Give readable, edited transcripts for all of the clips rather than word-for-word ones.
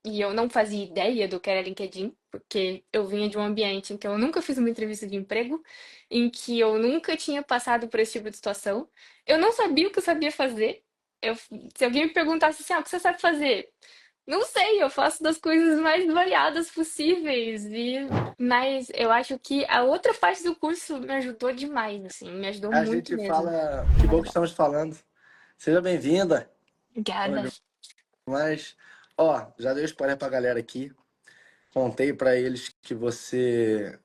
e eu não fazia ideia do que era LinkedIn, porque eu vinha de um ambiente em que eu nunca fiz uma entrevista de emprego, em que eu nunca tinha passado por esse tipo de situação. Eu não sabia o que eu sabia fazer. Eu, se alguém me perguntasse assim, o que você sabe fazer? Não sei, eu faço das coisas mais variadas possíveis. Mas eu acho que a outra parte do curso me ajudou demais, assim, me ajudou A muito gente mesmo. fala, Foi que mais bom que legal. estamos falando. Seja bem-vinda. Obrigada. Olha, mas, ó, já dei spoiler pra galera aqui. Contei pra eles que você,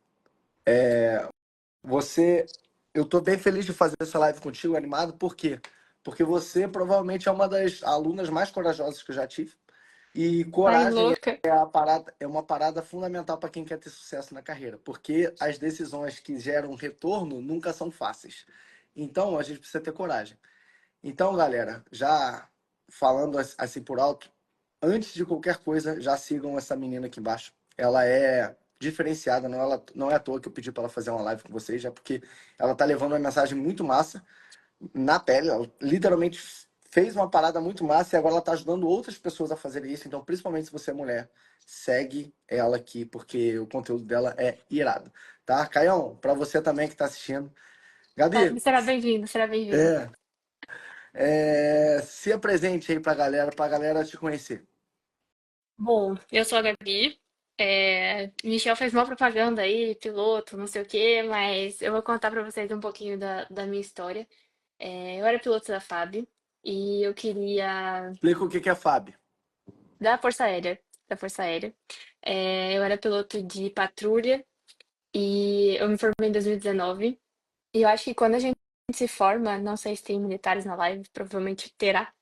eu tô bem feliz de fazer essa live contigo, animado, por quê? Porque você provavelmente é uma das alunas mais corajosas que eu já tive. E Ai, coragem louca. é uma parada fundamental para quem quer ter sucesso na carreira, porque as decisões que geram retorno nunca são fáceis. Então, a gente precisa ter coragem. Então, galera, já falando assim por alto, antes de qualquer coisa, já sigam essa menina aqui embaixo. Ela é diferenciada, não é à toa que eu pedi para ela fazer uma live com vocês, já porque ela tá levando uma mensagem muito massa na pele. Ela literalmente fez uma parada muito massa e agora ela tá ajudando outras pessoas a fazerem isso. Então, principalmente se você é mulher, segue ela aqui, porque o conteúdo dela é irado. Tá? Caião, para você também que tá assistindo. Gabi, Será bem-vindo, será bem-vindo. é, se apresente aí pra galera te conhecer. Bom, eu sou a Gabi. Michel fez uma propaganda aí, piloto, não sei o quê, mas eu vou contar pra vocês um pouquinho da minha história. Eu era piloto da FAB e eu queria Explica o que que é FAB. da Força Aérea, da Força Aérea. Eu era piloto de patrulha e eu me formei em 2019. E eu acho que quando a gente se forma, não sei se tem militares na live, provavelmente terá.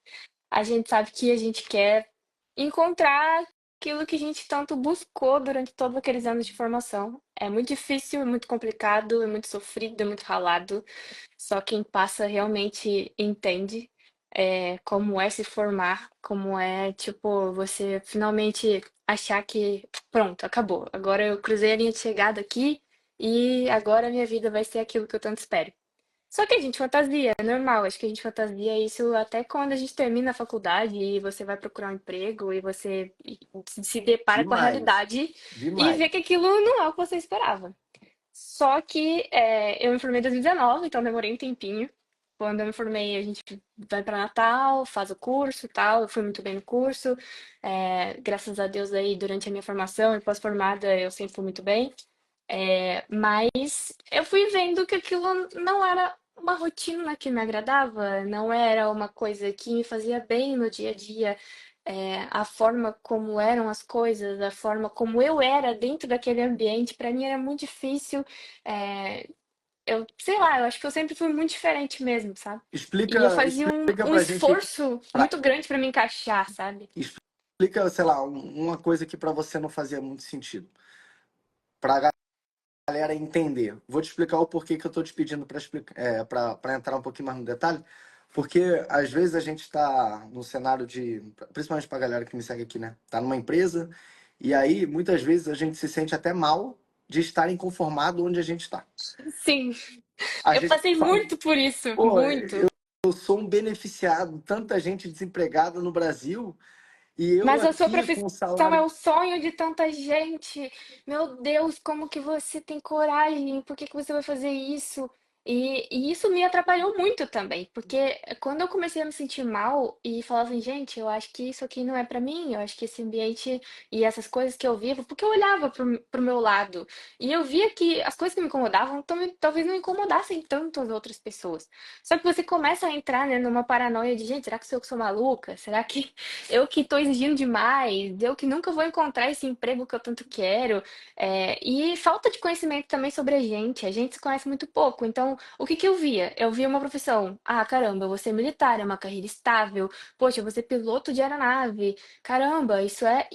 A gente sabe que a gente quer encontrar aquilo que a gente tanto buscou durante todos aqueles anos de formação. É muito difícil, é muito complicado, é muito sofrido, é muito ralado. Só quem passa realmente entende como é se formar, como é, tipo, você finalmente achar que pronto, acabou. Agora eu cruzei a linha de chegada aqui e agora a minha vida vai ser aquilo que eu tanto espero. Só que a gente fantasia, é normal. Acho que a gente fantasia isso até quando a gente termina a faculdade e você vai procurar um emprego e você se depara com a Demais. realidade e Demais. vê que aquilo não é o que você esperava. Só que eu me formei em 2019, então demorei um tempinho. Quando eu me formei, a gente vai para Natal, faz o curso e tal. Eu fui muito bem no curso. Graças a Deus aí, durante a minha formação e pós-formada, eu sempre fui muito bem. Mas eu fui vendo que aquilo não era uma rotina que me agradava, não era uma coisa que me fazia bem no dia a dia. A forma como eram as coisas, a forma como eu era dentro daquele ambiente, para mim era muito difícil. É, eu sei lá, eu acho que eu sempre fui muito diferente mesmo, sabe? E eu fazia Explica um pra gente, esforço pra, muito grande para me encaixar, sabe? explica, sei lá, uma coisa que pra você não fazia muito sentido. Pra galera entender. Vou te explicar o porquê que eu tô te pedindo pra explicar, para entrar um pouquinho mais no detalhe. Porque às vezes a gente está no cenário de, principalmente pra galera que me segue aqui, né? Tá numa empresa e aí muitas vezes a gente se sente até mal de estar inconformado onde a gente está. Sim, A eu gente passei fala, muito por isso, pô, muito. eu sou um beneficiado, tanta gente desempregada no Brasil e eu Mas a sua aqui com profissão o é salário. o sonho de tanta gente. Meu Deus, como que você tem coragem? Por que que você vai fazer isso? E isso me atrapalhou muito também, porque quando eu comecei a me sentir mal e falava assim, gente, eu acho que isso aqui não é pra mim, eu acho que esse ambiente e essas coisas que eu vivo, porque eu olhava pro meu lado e eu via que as coisas que me incomodavam talvez não incomodassem tanto as outras pessoas. Só que você começa a entrar, né, numa paranoia de, gente, será que sou eu que sou maluca? Será que eu que estou exigindo demais, eu que nunca vou encontrar esse emprego que eu tanto quero, e falta de conhecimento também sobre a gente se conhece muito pouco. Então, o que que eu via? Eu via uma profissão, caramba, eu vou ser militar, é uma carreira estável, poxa, eu vou ser piloto de aeronave, caramba, isso é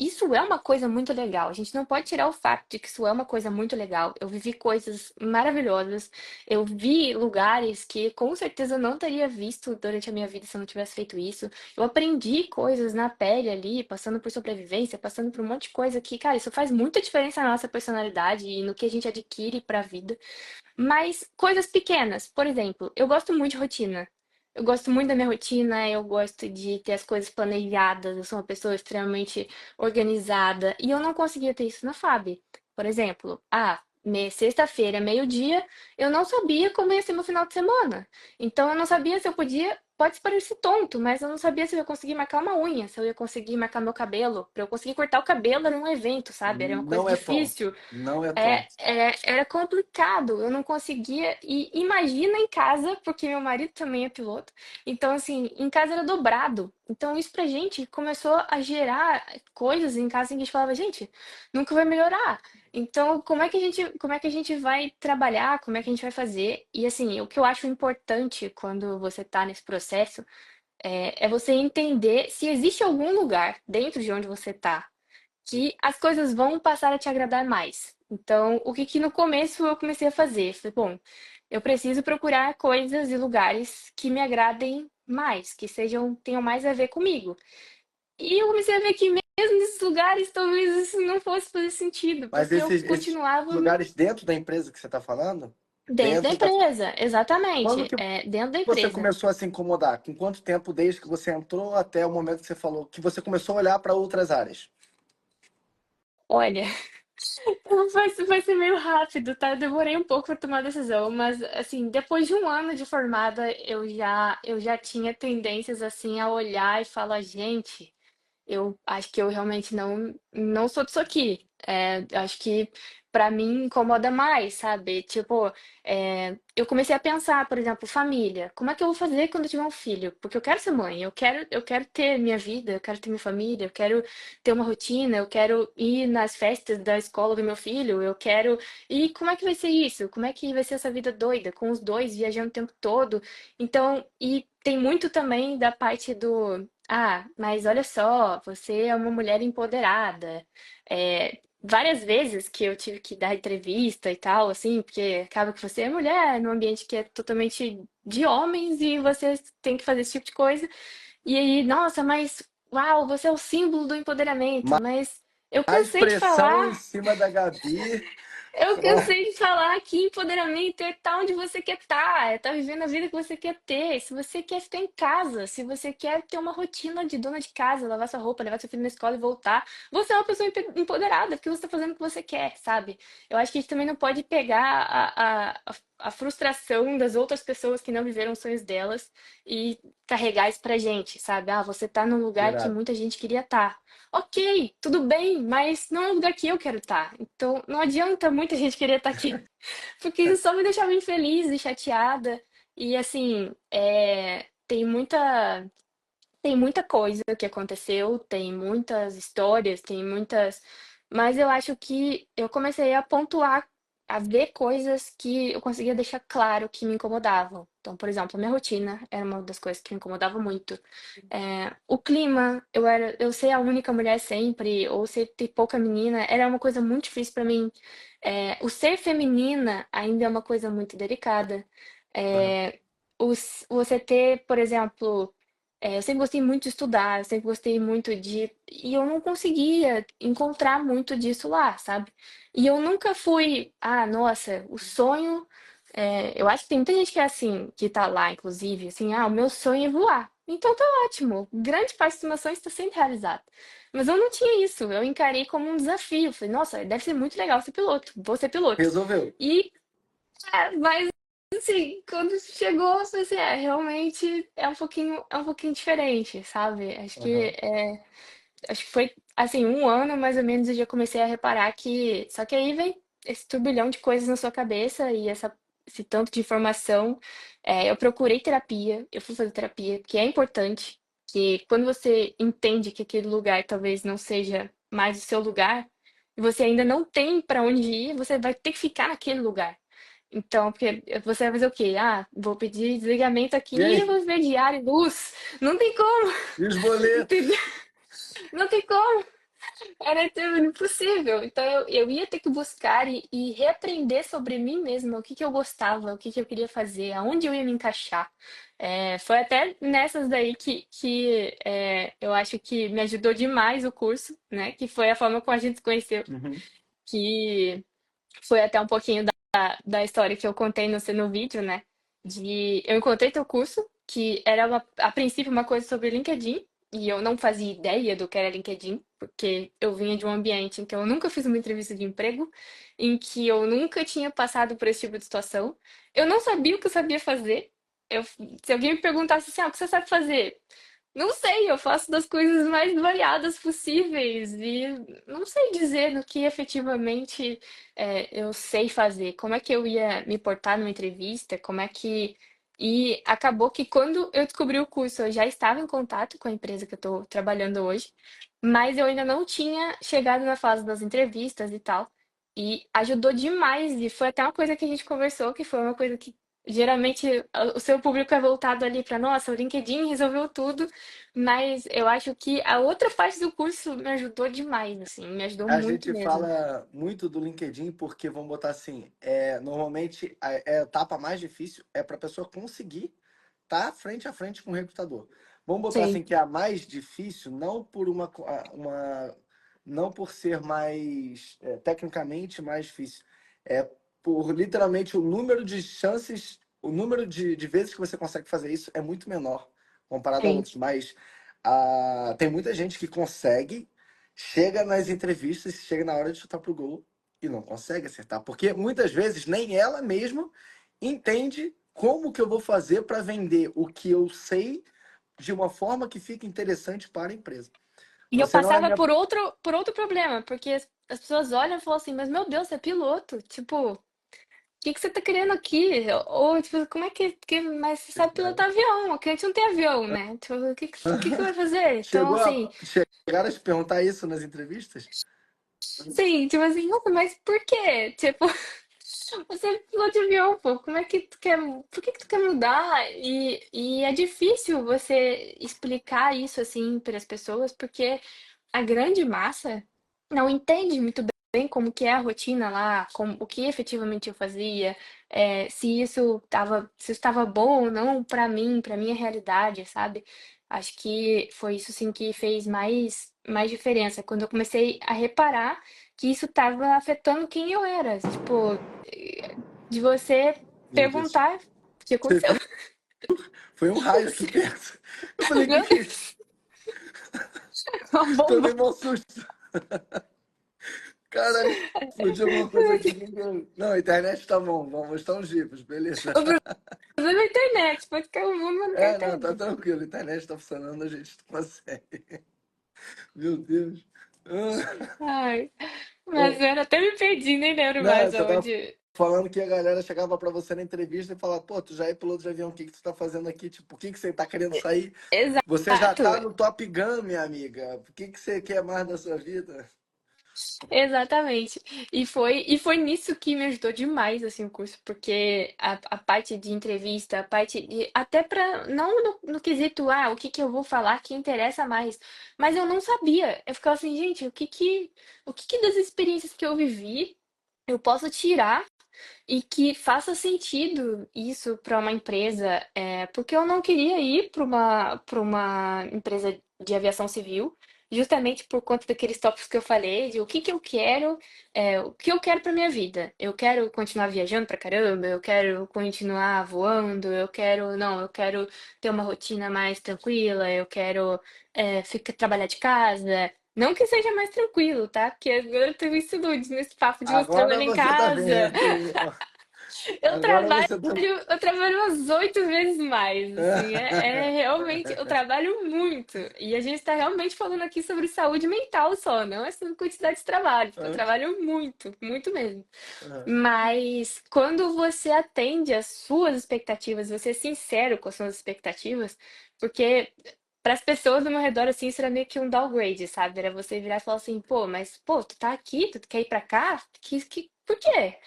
uma coisa muito legal. A gente não pode tirar o fato de que isso é uma coisa muito legal. Eu vivi coisas maravilhosas, eu vi lugares que com certeza eu não teria visto durante a minha vida se eu não tivesse feito isso. Eu aprendi coisas na pele ali, passando por sobrevivência, passando por um monte de coisa que, cara, isso faz muita diferença na nossa personalidade e no que a gente adquire pra vida. Mas coisas pequenas, por exemplo, eu gosto muito de rotina. eu gosto muito da minha rotina, eu gosto de ter as coisas planejadas, eu sou uma pessoa extremamente organizada e eu não conseguia ter isso na FAB. Por exemplo, sexta-feira, meio-dia, eu não sabia como ia ser meu final de semana. Então eu não sabia se eu podia, pode parecer tonto, mas eu não sabia se eu ia conseguir marcar uma unha, se eu ia conseguir marcar meu cabelo. Para eu conseguir cortar o cabelo era um evento, sabe? Era uma coisa Não é tonto. difícil. Não é tonto. Era complicado, eu não conseguia. E imagina em casa, porque meu marido também é piloto. Então, assim, em casa era dobrado. Então, isso pra gente começou a gerar coisas em casa em que a gente falava, gente, nunca vai melhorar. Então, como é que a gente vai trabalhar? Como é que a gente vai fazer? E assim, o que eu acho importante quando você tá nesse processo é você entender se existe algum lugar dentro de onde você tá que as coisas vão passar a te agradar mais. Então, o que que no começo eu comecei a fazer? Falei, bom, eu preciso procurar coisas e lugares que me agradem mais, que tenham mais a ver comigo. E eu comecei a ver que mesmo nesses lugares, talvez isso não fosse fazer sentido, Mas porque eu esses continuava lugares dentro da empresa que você está falando, dentro da dentro da. empresa, Quando exatamente, que dentro da você empresa. começou a se incomodar? Com quanto tempo desde que você entrou até o momento que você falou que você começou a olhar para outras áreas? Olha, vai ser meio rápido, tá? Eu demorei um pouco para tomar a decisão, mas assim, depois de um ano de formada, eu já tinha tendências assim a olhar e falar, gente, eu acho que eu realmente não sou disso aqui. Acho que pra mim incomoda mais, sabe? Tipo, eu comecei a pensar, por exemplo, família. Como é que eu vou fazer quando eu tiver um filho? Porque eu quero ser mãe, eu quero ter minha vida, eu quero ter minha família, eu quero ter uma rotina, eu quero ir nas festas da escola do meu filho, eu quero. E como é que vai ser isso? Como é que vai ser essa vida doida, com os dois viajando o tempo todo? Então, e tem muito também da parte do mas olha só, você é uma mulher empoderada. Várias vezes que eu tive que dar entrevista e tal, assim, porque acaba que você é mulher num ambiente que é totalmente de homens e você tem que fazer esse tipo de coisa. E aí, nossa, mas uau, você é o símbolo do empoderamento, mas eu Mais cansei de pressão em falar. cima da Gabi. Eu Pô, cansei de falar que empoderamento é estar onde você quer estar, é estar vivendo a vida que você quer ter. Se você quer ficar em casa, se você quer ter uma rotina de dona de casa, lavar sua roupa, levar seu filho na escola e voltar, você é uma pessoa empoderada, porque você está fazendo o que você quer, sabe? Eu acho que a gente também não pode pegar a frustração das outras pessoas que não viveram os sonhos delas e carregar isso pra gente, sabe? Você tá num lugar que irado. muita gente queria estar. Ok, tudo bem, mas não é o lugar que eu quero estar. Então, não adianta muita gente querer estar aqui, porque isso só me deixava infeliz e chateada. E assim, tem muita coisa que aconteceu, tem muitas histórias, tem muitas. Mas eu acho que eu comecei a pontuar, a ver coisas que eu conseguia deixar claro que me incomodavam. Então, por exemplo, a minha rotina era uma das coisas que me incomodava muito. O clima, eu ser a única mulher sempre, ou ser ter pouca menina, era uma coisa muito difícil para mim. O ser feminina ainda é uma coisa muito delicada. Aham. É, você ter, por exemplo, eu sempre gostei muito de estudar, eu sempre gostei muito de. E eu não conseguia encontrar muito disso lá, sabe? E eu nunca fui, nossa, o sonho. Eu acho que tem muita gente que é assim, que tá lá, inclusive, assim, o meu sonho é voar. Então tá ótimo, grande parte dos meus sonhos está sendo realizado. Mas eu não tinha isso, eu encarei como um desafio. Falei, nossa, deve ser muito legal ser piloto, vou ser piloto. Resolveu. E, mas assim, quando chegou, eu falei assim, realmente é um pouquinho diferente, sabe? Aham. Acho que foi assim, um ano mais ou menos eu já comecei a reparar que. Só que aí vem esse turbilhão de coisas na sua cabeça e esse tanto de informação. Eu procurei terapia, eu fui fazer terapia, que é importante, que quando você entende que aquele lugar talvez não seja mais o seu lugar, e você ainda não tem para onde ir, você vai ter que ficar naquele lugar. Então, porque você vai fazer o quê? Vou pedir desligamento aqui E e aí? vou ver diário e luz. Não tem como, E os boletos? entendeu? Não tem como. Era tipo, impossível. Então eu ia ter que buscar e reaprender sobre mim mesma, o que que eu gostava, o que que eu queria fazer, aonde eu ia me encaixar. Foi até nessas daí que eu acho que me ajudou demais o curso, né? Que foi a forma como a gente se conheceu, Uhum. que foi até um pouquinho da história que eu contei no vídeo, né? Eu encontrei teu curso. que era a princípio uma coisa sobre LinkedIn, e eu não fazia ideia do que era LinkedIn, porque eu vinha de um ambiente em que eu nunca fiz uma entrevista de emprego, em que eu nunca tinha passado por esse tipo de situação. Eu não sabia o que eu sabia fazer. Eu, se alguém me perguntasse assim, o que você sabe fazer? Não sei, eu faço das coisas mais variadas possíveis e não sei dizer no que efetivamente eu sei fazer. Como é que eu ia me portar numa entrevista? Como é que. E acabou que quando eu descobri o curso, eu já estava em contato com a empresa que eu estou trabalhando hoje, mas eu ainda não tinha chegado na fase das entrevistas e tal. E ajudou demais, e foi até uma coisa que a gente conversou, que foi uma coisa que geralmente o seu público é voltado ali para, nossa, o LinkedIn resolveu tudo. Mas eu acho que a outra parte do curso me ajudou demais, assim, me ajudou A muito gente mesmo. fala muito do LinkedIn porque, vamos botar assim, normalmente a etapa mais difícil é para a pessoa conseguir estar frente a frente com o recrutador. Vamos botar Sim. assim que é a mais difícil, não por não por ser mais tecnicamente mais difícil, é por literalmente o número de chances, o número de vezes que você consegue fazer isso é muito menor comparado a Sim. outros. Mas tem muita gente que consegue, chega nas entrevistas, chega na hora de chutar pro gol e não consegue acertar, porque muitas vezes nem ela mesma entende como que eu vou fazer para vender o que eu sei de uma forma que fique interessante para a empresa. E eu Você não é passava minha. por outro problema, porque as pessoas olham e falam assim, mas meu Deus, você é piloto. Tipo, o que que você tá querendo aqui? Ou, tipo, como é mas você sabe pilotar avião, aqui a gente não tem avião, né? Tipo, o que que vai fazer? Então, assim, Chegaram a te perguntar isso nas entrevistas? sim, tipo assim, nossa, mas por quê? Tipo, você é piloto de avião, pô. Como é que tu quer. Por que que tu quer mudar? E é difícil você explicar isso assim para as pessoas, porque a grande massa não entende muito bem como que é a rotina lá, como, o que efetivamente eu fazia, se isso estava bom ou não para minha realidade, sabe? Acho que foi isso sim que fez mais diferença, quando eu comecei a reparar que isso estava afetando quem eu era. Tipo, de você Meu Deus. perguntar o que Você aconteceu. viu? Foi um raio aqui perto. Eu falei, Meu que é isso? Deus, uma Tomei bomba. um susto. Caralho, explodiu alguma coisa aqui. Não, a internet tá bom. Vamos mostrar uns GIFs, beleza. O problema é a internet, pode cair o mundo, mas não cai a Não, tá internet. tranquilo. A internet tá funcionando, a gente consegue. Meu Deus. Ai, mas Bom, eu até me perdi, nem lembro não, mais você tava aonde. falando que a galera chegava pra você na entrevista e falava, pô, tu já é piloto de avião, o que que tu tá fazendo aqui? Tipo, por que que você tá querendo sair? Você já Exato, tá no Top Gun, minha amiga. Por que que você quer mais da sua vida? exatamente. E foi nisso que me ajudou demais, assim, o curso, porque a parte de entrevista, a parte de, até para, não no quesito, o que que eu vou falar que interessa mais, mas eu não sabia. Eu ficava assim, gente, o que que das experiências que eu vivi eu posso tirar e que faça sentido isso para uma empresa, porque eu não queria ir para uma empresa de aviação civil, justamente por conta daqueles tópicos que eu falei, de o que que eu quero, o que eu quero para minha vida. Eu quero continuar viajando pra caramba, eu quero continuar voando, não, eu quero ter uma rotina mais tranquila, eu quero ficar trabalhar de casa. Não que seja mais tranquilo, tá? Porque agora eu tenho isso nesse papo de você Agora trabalhar em você tá casa. vendo. Eu Agora trabalho, você tá. eu trabalho umas 8 vezes mais, assim, realmente, eu trabalho muito. E a gente está realmente falando aqui sobre saúde mental só, não é sobre quantidade de trabalho, porque eu trabalho muito, muito mesmo. Mas quando você atende às suas expectativas, você é sincero com as suas expectativas, porque para as pessoas do meu redor, assim, isso era meio que um downgrade, sabe? Era você virar e falar assim, pô, mas, pô, tu tá aqui, tu quer ir pra cá? Por quê?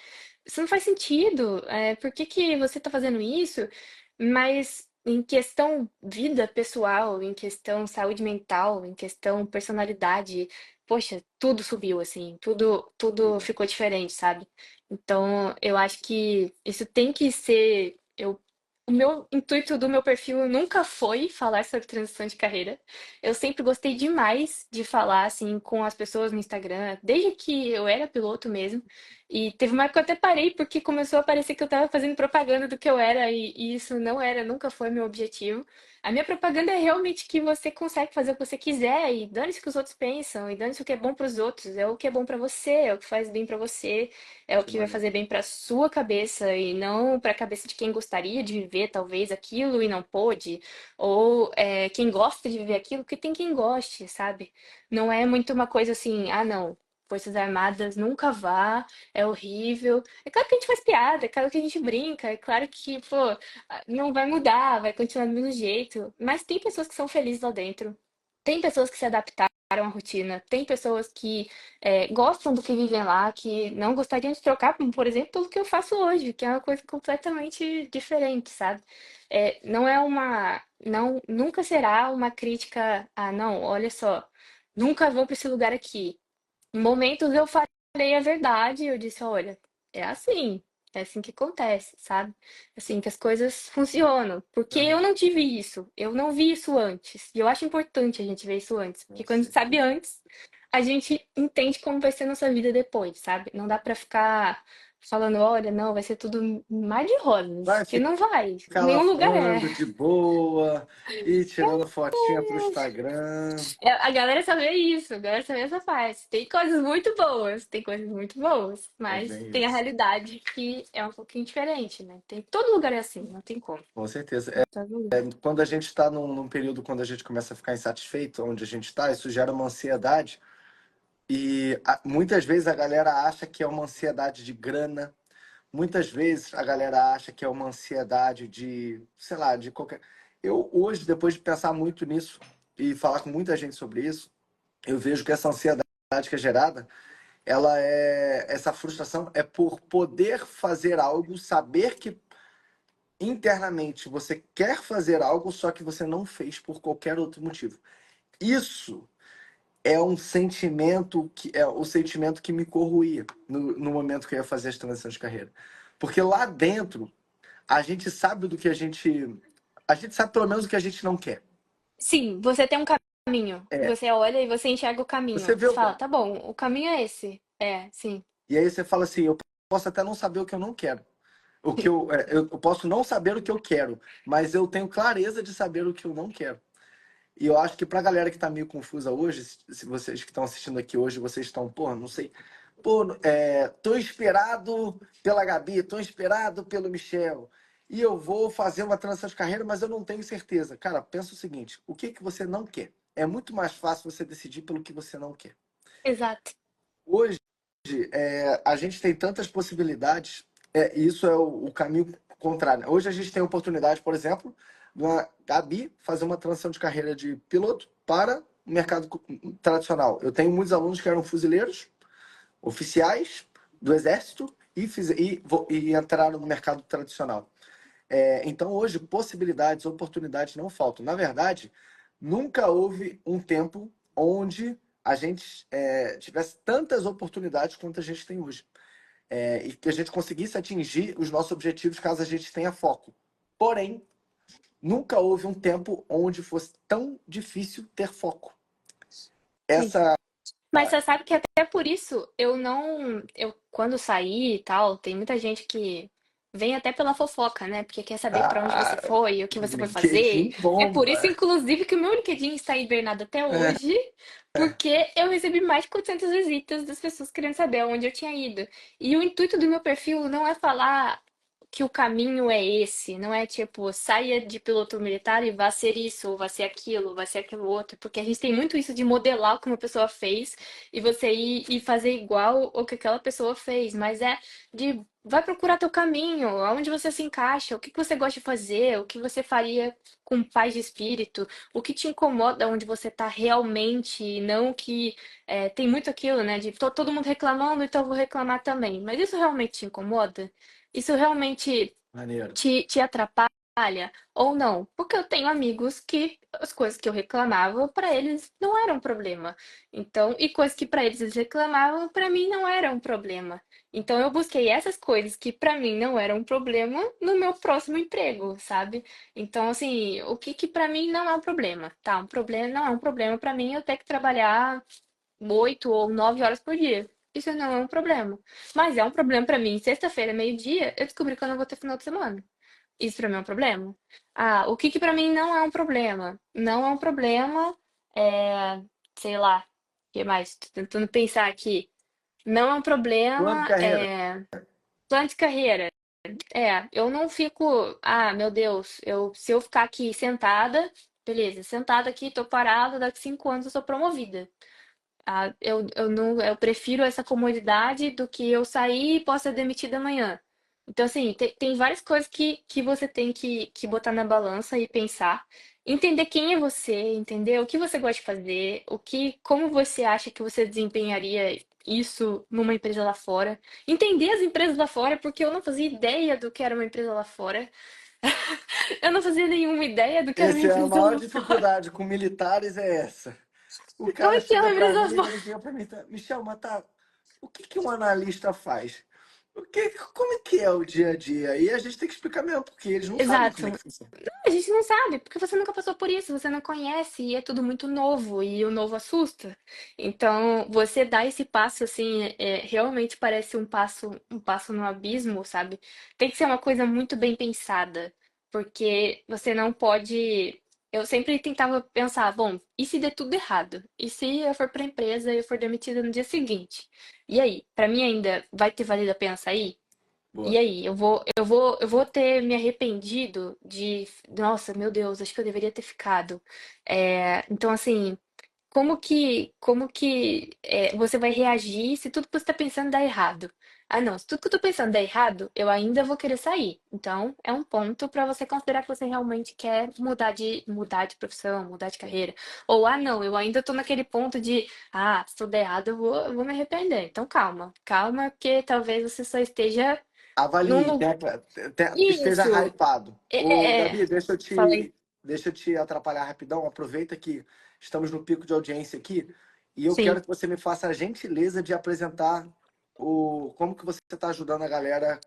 Isso não faz sentido. Por que que você tá fazendo isso? Mas em questão vida pessoal, em questão saúde mental, em questão personalidade, poxa, tudo subiu, assim, tudo ficou diferente, sabe? Então, eu acho que isso tem que ser. o meu intuito do meu perfil nunca foi falar sobre transição de carreira. Eu sempre gostei demais de falar assim com as pessoas no Instagram, desde que eu era piloto mesmo. E teve uma época que eu até parei porque começou a parecer que eu estava fazendo propaganda do que eu era e isso não era, nunca foi meu objetivo. A minha propaganda é realmente que você consegue fazer o que você quiser e dane-se o que os outros pensam, e dane-se o que é bom para os outros, é o que é bom para você, é o que faz bem para você, é o Que que vai maneiro. fazer bem para sua cabeça e não para a cabeça de quem gostaria de viver talvez aquilo e não pôde, ou quem gosta de viver aquilo, porque tem quem goste, sabe? Não é muito uma coisa assim, ah, não. Forças Armadas nunca vá, é horrível. É claro que a gente faz piada, é claro que a gente brinca, é claro que, pô, não vai mudar, vai continuar do mesmo jeito. Mas tem pessoas que são felizes lá dentro. Tem pessoas que se adaptaram à rotina. Tem pessoas que gostam do que vivem lá, que não gostariam de trocar, por exemplo, pelo que eu faço hoje, que é uma coisa completamente diferente, sabe? Não é uma. Não, nunca será uma crítica a, não, olha só, nunca vou para esse lugar aqui. Em momentos eu falei a verdade, eu disse, olha, é assim que acontece, sabe? É assim que as coisas funcionam. Porque eu Aham, não tive isso, eu não vi isso antes. E eu acho importante a gente ver isso antes, com porque quando a gente sabe certeza. antes, a gente entende como vai ser a nossa vida depois, sabe? Não dá pra ficar falando, olha, não, vai ser tudo mar de rosas, Vai que não vai. ficar Nenhum lugar é. lavando de boa e tirando fotinha pro Instagram. A galera só vê isso, a galera só vê essa parte. Tem coisas muito boas, tem coisas muito boas, É mas bem tem a isso. realidade que é um pouquinho diferente, né? Tem, todo lugar é assim, não tem como. Com certeza. Todo lugar. Quando a gente está num período quando a gente começa a ficar insatisfeito onde a gente está, isso gera uma ansiedade. E muitas vezes a galera acha que é uma ansiedade de grana. Muitas vezes a galera acha que é uma ansiedade de, sei lá, de qualquer. Eu hoje, depois de pensar muito nisso e falar com muita gente sobre isso, eu vejo que essa ansiedade que é gerada, essa frustração é por poder fazer algo, saber que internamente você quer fazer algo, só que você não fez por qualquer outro motivo. Isso é um sentimento que é o sentimento que me corroía no momento que eu ia fazer as transições de carreira. Porque lá dentro, a gente sabe do que a gente sabe pelo menos o que a gente não quer. Sim, você tem um caminho. É, Você olha e você enxerga o você caminho. vê Você fala, tá bom, o caminho é esse. É, sim. e aí você fala assim, eu posso até não saber o que eu não quero. Eu posso não saber o que eu quero, mas eu tenho clareza de saber o que eu não quero. E eu acho que pra galera que tá meio confusa hoje, se vocês que estão assistindo aqui hoje, vocês estão, pô, não sei. Pô, tô inspirado pela Gabi, tô inspirado pelo Michel. E eu vou fazer uma transição de carreira, mas eu não tenho certeza. Cara, pensa o seguinte: o que que você não quer? É muito mais fácil você decidir pelo que você não quer. Exato. Hoje, a gente tem tantas possibilidades, e isso é o caminho contrário, né? Hoje a gente tem a oportunidade, por exemplo, da Gabi fazer uma transição de carreira de piloto para o mercado tradicional. Eu tenho muitos alunos que eram fuzileiros, oficiais do Exército e entraram no mercado tradicional. Então, hoje, possibilidades, oportunidades não faltam. Na verdade, nunca houve um tempo onde a gente tivesse tantas oportunidades quanto a gente tem hoje. E que a gente conseguisse atingir os nossos objetivos caso a gente tenha foco. Porém, nunca houve um tempo onde fosse tão difícil ter foco. Sim. Essa. Mas você sabe que até por isso eu não. Eu, quando saí e tal, tem muita gente que vem até pela fofoca, né? Porque quer saber pra onde você Ah, foi, o que você foi fazer. LinkedIn É por isso, bomba. inclusive, que o meu LinkedIn está hibernado até hoje, porque eu recebi mais de 400 visitas das pessoas querendo saber aonde eu tinha ido. E o intuito do meu perfil não é falar que o caminho é esse, não é tipo, saia de piloto militar e vá ser isso, ou vá ser aquilo, vá ser aquilo outro, porque a gente tem muito isso de modelar o que uma pessoa fez e você ir e fazer igual o que aquela pessoa fez, mas é de vai procurar teu caminho, aonde você se encaixa, o que que você gosta de fazer, o que você faria com paz de espírito, o que te incomoda onde você tá realmente, e não que tem muito aquilo, né, de todo mundo reclamando, então eu vou reclamar também, mas isso realmente te incomoda? Isso realmente Maneiro. te atrapalha? ou não, porque eu tenho amigos que as coisas que eu reclamava para eles não eram problema. Então, e coisas que para eles reclamavam, para mim não eram um problema. Então eu busquei essas coisas que para mim não eram um problema no meu próximo emprego, sabe? Então, assim, o que para mim não é um problema, tá? Um problema não é um problema para mim eu ter que trabalhar 8 ou 9 horas por dia. Isso não é um problema. Mas é um problema para mim. Sexta-feira, meio-dia, eu descobri que eu não vou ter final de semana. Isso pra mim é um problema? Ah, o que que pra mim não é um problema? Não é um problema, é, sei lá, o que mais? Tô tentando pensar aqui. Não é um Plano de problema, carreira. plano de carreira. Eu não fico, meu Deus, se eu ficar aqui sentada, beleza, sentada aqui, tô parada, daqui 5 anos eu sou promovida. Eu não, eu prefiro essa comodidade do que eu sair e posso ser demitida amanhã. Então, assim, tem várias coisas que você tem que botar na balança e pensar. Entender quem é você, entender o que você gosta de fazer, como você acha que você desempenharia isso numa empresa lá fora. Entender as empresas lá fora, porque eu não fazia ideia do que era uma empresa lá fora. Eu não fazia nenhuma ideia do que era uma Essa é a empresa maior lá fora. dificuldade com militares, é essa. O Como cara é que é chega uma pra empresa lá mim, fora? ele chega pra mim, tá, Michel, mas tá, o que que um analista faz? Como é que é o dia a dia? E a gente tem que explicar mesmo, porque eles não sabem como é que Exato. funciona. A gente não sabe, porque você nunca passou por isso, você não conhece e é tudo muito novo e o novo assusta. Então, você dar esse passo assim, realmente parece um passo no abismo, sabe? Tem que ser uma coisa muito bem pensada, porque você não pode. Eu sempre tentava pensar, bom, e se der tudo errado? E se eu for para a empresa e eu for demitida no dia seguinte? E aí, para mim ainda vai ter valido a pena sair? E Boa. aí, eu vou ter me arrependido nossa, meu Deus, acho que eu deveria ter ficado. Então, assim, como que você vai reagir se tudo que você está pensando dá errado? Ah, não, se tudo que eu tô pensando dá errado, eu ainda vou querer sair. Então, é um ponto para você considerar que você realmente quer mudar de profissão, mudar de carreira. Ou, não, eu ainda tô naquele ponto se tudo der errado, eu vou me arrepender. Então, calma, calma, porque talvez você só esteja Avalie, num esteja isso. hypado. É, Ô, é, é. Gabi, Falei. deixa eu te atrapalhar rapidão. Aproveita que estamos no pico de audiência aqui e eu quero Sim, que você me faça a gentileza de apresentar como que você está ajudando a galera,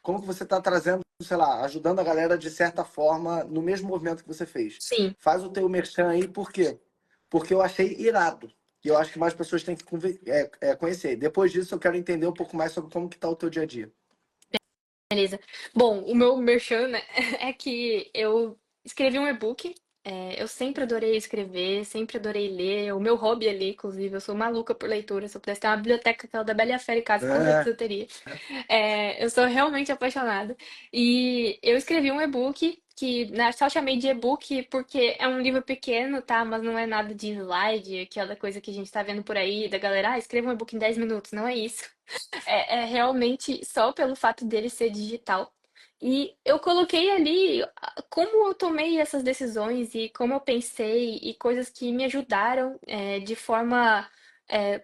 como que você está trazendo, sei lá, ajudando a galera de certa forma no mesmo movimento que você fez. sim. Faz o teu merchan aí, por quê? Porque eu achei irado. E eu acho que mais pessoas têm que conhecer. Depois disso, eu quero entender um pouco mais sobre como que tá o teu dia a dia. Beleza. Bom, o meu merchan, né, é que eu escrevi um e-book. Eu sempre adorei escrever, sempre adorei ler. O meu hobby é ler, inclusive. Eu sou maluca por leitura. Se eu pudesse ter uma biblioteca aquela da Bela e a Fera em casa, com É, certeza eu teria. Eu sou realmente apaixonada. E eu escrevi um e-book que só chamei de e-book porque é um livro pequeno, tá? Mas não é nada de slide, aquela coisa que a gente tá vendo por aí da galera, escreva um e-book em 10 minutos. Não é isso. É realmente só pelo fato dele ser digital. E eu coloquei ali como eu tomei essas decisões e como eu pensei e coisas que me ajudaram de forma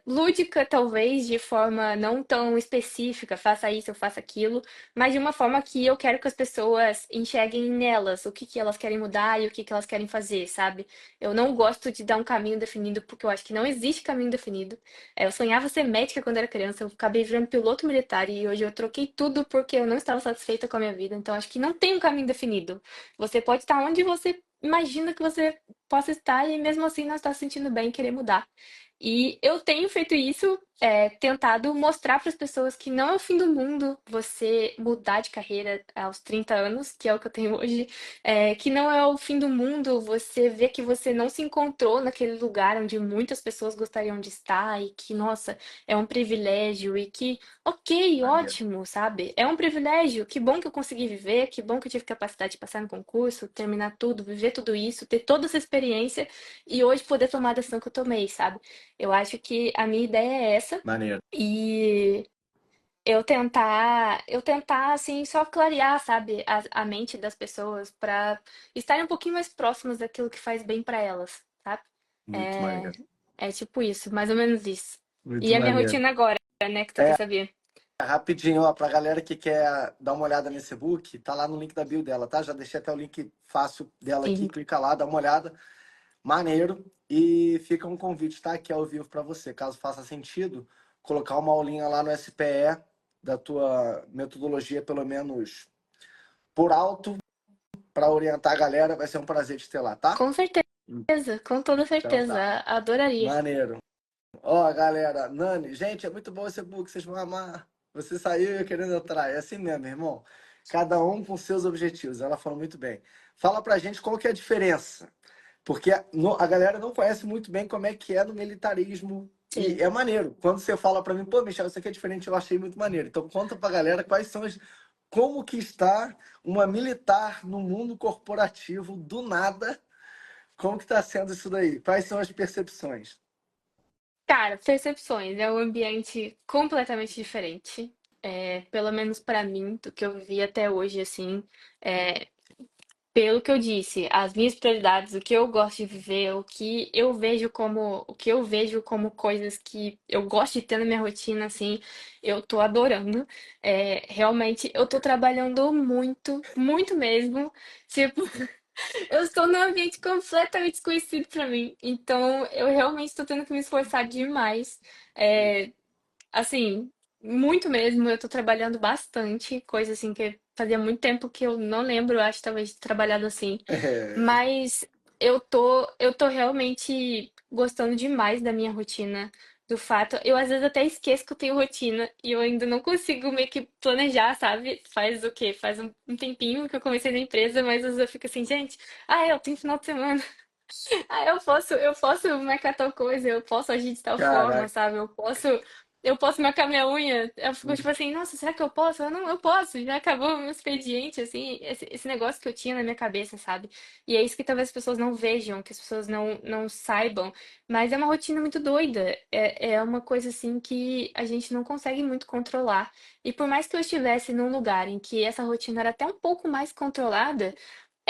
lúdica, talvez, de forma não tão específica, faça isso, eu faça aquilo, mas de uma forma que eu quero que as pessoas enxerguem nelas o que que elas querem mudar e o que que elas querem fazer, sabe? Eu não gosto de dar um caminho definido porque eu acho que não existe caminho definido. Eu sonhava ser médica quando era criança, eu acabei virando piloto militar e hoje eu troquei tudo porque eu não estava satisfeita com a minha vida. Então acho que não tem um caminho definido. Você pode estar onde você imagina que você possa estar e mesmo assim não estar se sentindo bem e querer mudar. E eu tenho feito isso, tentado mostrar para as pessoas que não é o fim do mundo você mudar de carreira aos 30 anos, que é o que eu tenho hoje, que não é o fim do mundo você ver que você não se encontrou naquele lugar onde muitas pessoas gostariam de estar e que, nossa, é um privilégio e que, ok, maneiro. ótimo, sabe? É um privilégio, que bom que eu consegui viver, que bom que eu tive capacidade de passar no concurso, terminar tudo, viver tudo isso, ter toda essa experiência e hoje poder tomar a decisão que eu tomei, sabe? Eu acho que a minha ideia é essa. Maneiro. E eu tentar, assim, só clarear, sabe, a mente das pessoas para estarem um pouquinho mais próximas daquilo que faz bem para elas, sabe? Muito É, maneiro. é tipo isso, mais ou menos isso. Muito E a minha maneiro. rotina agora, né, que tu quer É, saber? Rapidinho, ó, pra galera que quer dar uma olhada nesse book, tá lá no link da bio dela, tá? Já deixei até o link fácil dela aqui, Sim, clica lá, dá uma olhada, maneiro. E fica um convite, tá? Aqui ao vivo pra você, caso faça sentido, colocar uma aulinha lá no SPE da tua metodologia, pelo menos por alto, pra orientar a galera, vai ser um prazer te ter lá, tá? com certeza, com toda Então tá, certeza. Adoraria. maneiro. Ó, galera, Nani, gente, é muito bom esse book, vocês vão amar. Você saiu e eu querendo entrar. É assim mesmo, irmão. Cada um com seus objetivos. Ela falou muito bem. Fala pra gente qual que é a diferença. Porque a galera não conhece muito bem como é que é no militarismo. E Sim. é maneiro. Quando você fala pra mim, pô, Michel, isso aqui é diferente, eu achei muito maneiro. Então conta pra galera quais são as. Como que está uma militar no mundo corporativo do nada? Como que tá sendo isso daí? Quais são as percepções? Cara, percepções. É um ambiente completamente diferente. Pelo menos pra mim, do que eu vi até hoje, assim. É, pelo que eu disse, as minhas prioridades, o que eu gosto de viver, o que eu vejo como coisas que eu gosto de ter na minha rotina, assim, eu tô adorando. Realmente, eu tô trabalhando muito, muito mesmo. Tipo, eu estou num ambiente completamente desconhecido pra mim. Então, eu realmente estou tendo que me esforçar demais. É, assim, muito mesmo. Eu tô trabalhando bastante, coisa assim que fazia muito tempo que eu não lembro, acho, talvez, de trabalhado assim. É, Mas eu tô realmente gostando demais da minha rotina. Do fato, eu às vezes até esqueço que eu tenho rotina e eu ainda não consigo meio que planejar, sabe? Faz o quê? Faz um tempinho que eu comecei na empresa, mas às vezes eu fico assim, gente, eu tenho final de semana. Eu posso marcar tal coisa, eu posso agir de tal forma, caraca. sabe? Eu posso marcar minha unha. Eu fico tipo assim, nossa, será que eu posso? Eu não, eu posso, já acabou o meu expediente, assim, esse negócio que eu tinha na minha cabeça, sabe? E é isso que talvez as pessoas não vejam, que as pessoas não saibam, mas é uma rotina muito doida. É uma coisa assim que a gente não consegue muito controlar. E por mais que eu estivesse num lugar em que essa rotina era até um pouco mais controlada,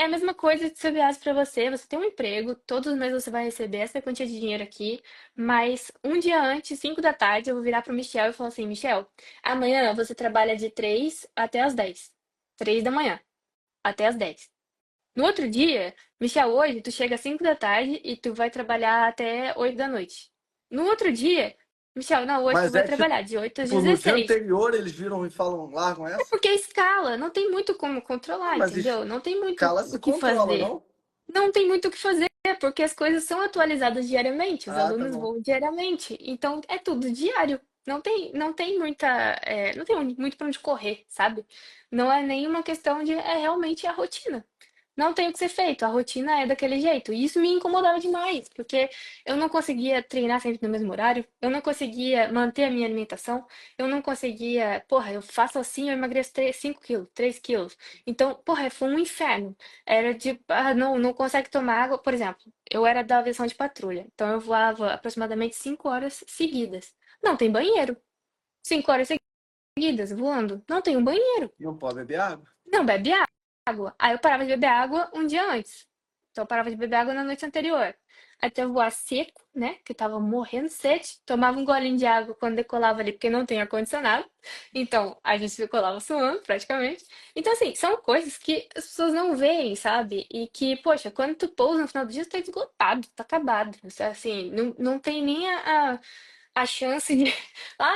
é a mesma coisa de se eu viesse pra você, você tem um emprego, todos os meses você vai receber essa quantia de dinheiro aqui, mas um dia antes, 5 da tarde, eu vou virar pro Michel e falar assim, Michel, amanhã você trabalha de 3 até as 10. 3 da manhã, até as 10. No outro dia, Michel, hoje tu chega às 5 da tarde e tu vai trabalhar até 8 da noite. No outro dia, Michel, não, hoje tu Mas vai é trabalhar de 8 às tipo, no dia 16. anterior eles viram e falam, largam É essa? porque é escala, não tem muito como Ah, controlar, mas entendeu? Não tem muito escala o se que controla, fazer. não? Não tem muito o que fazer, porque as coisas são atualizadas diariamente, os Ah, tá alunos bom. voam diariamente, então é tudo diário. Não tem muita, não tem muito para onde correr, sabe? Não é nenhuma questão de, é realmente a rotina. Não tem o que ser feito, a rotina é daquele jeito. E isso me incomodava demais, porque eu não conseguia treinar sempre no mesmo horário, eu não conseguia manter a minha alimentação, eu não conseguia, porra, eu faço assim, eu emagreço 5 quilos, 3 quilos. Então, porra, foi um inferno. Era de, não consegue tomar água. Por exemplo, eu era da aviação de patrulha, então eu voava aproximadamente 5 horas seguidas. Não tem banheiro. 5 horas seguidas voando, não tem um banheiro. E não pode beber água? Não bebe água. Aí eu parava de beber água um dia antes. Então eu parava de beber água na noite anterior. Até eu voar seco, né? Que eu tava morrendo de sede. Tomava um golinho de água quando decolava ali, porque não tem ar-condicionado. Então a gente decolava suando, praticamente. Então, assim, são coisas que as pessoas não veem, sabe? E que, poxa, quando tu pousa no final do dia, tu tá esgotado, tá acabado. Assim, não tem nem a chance de,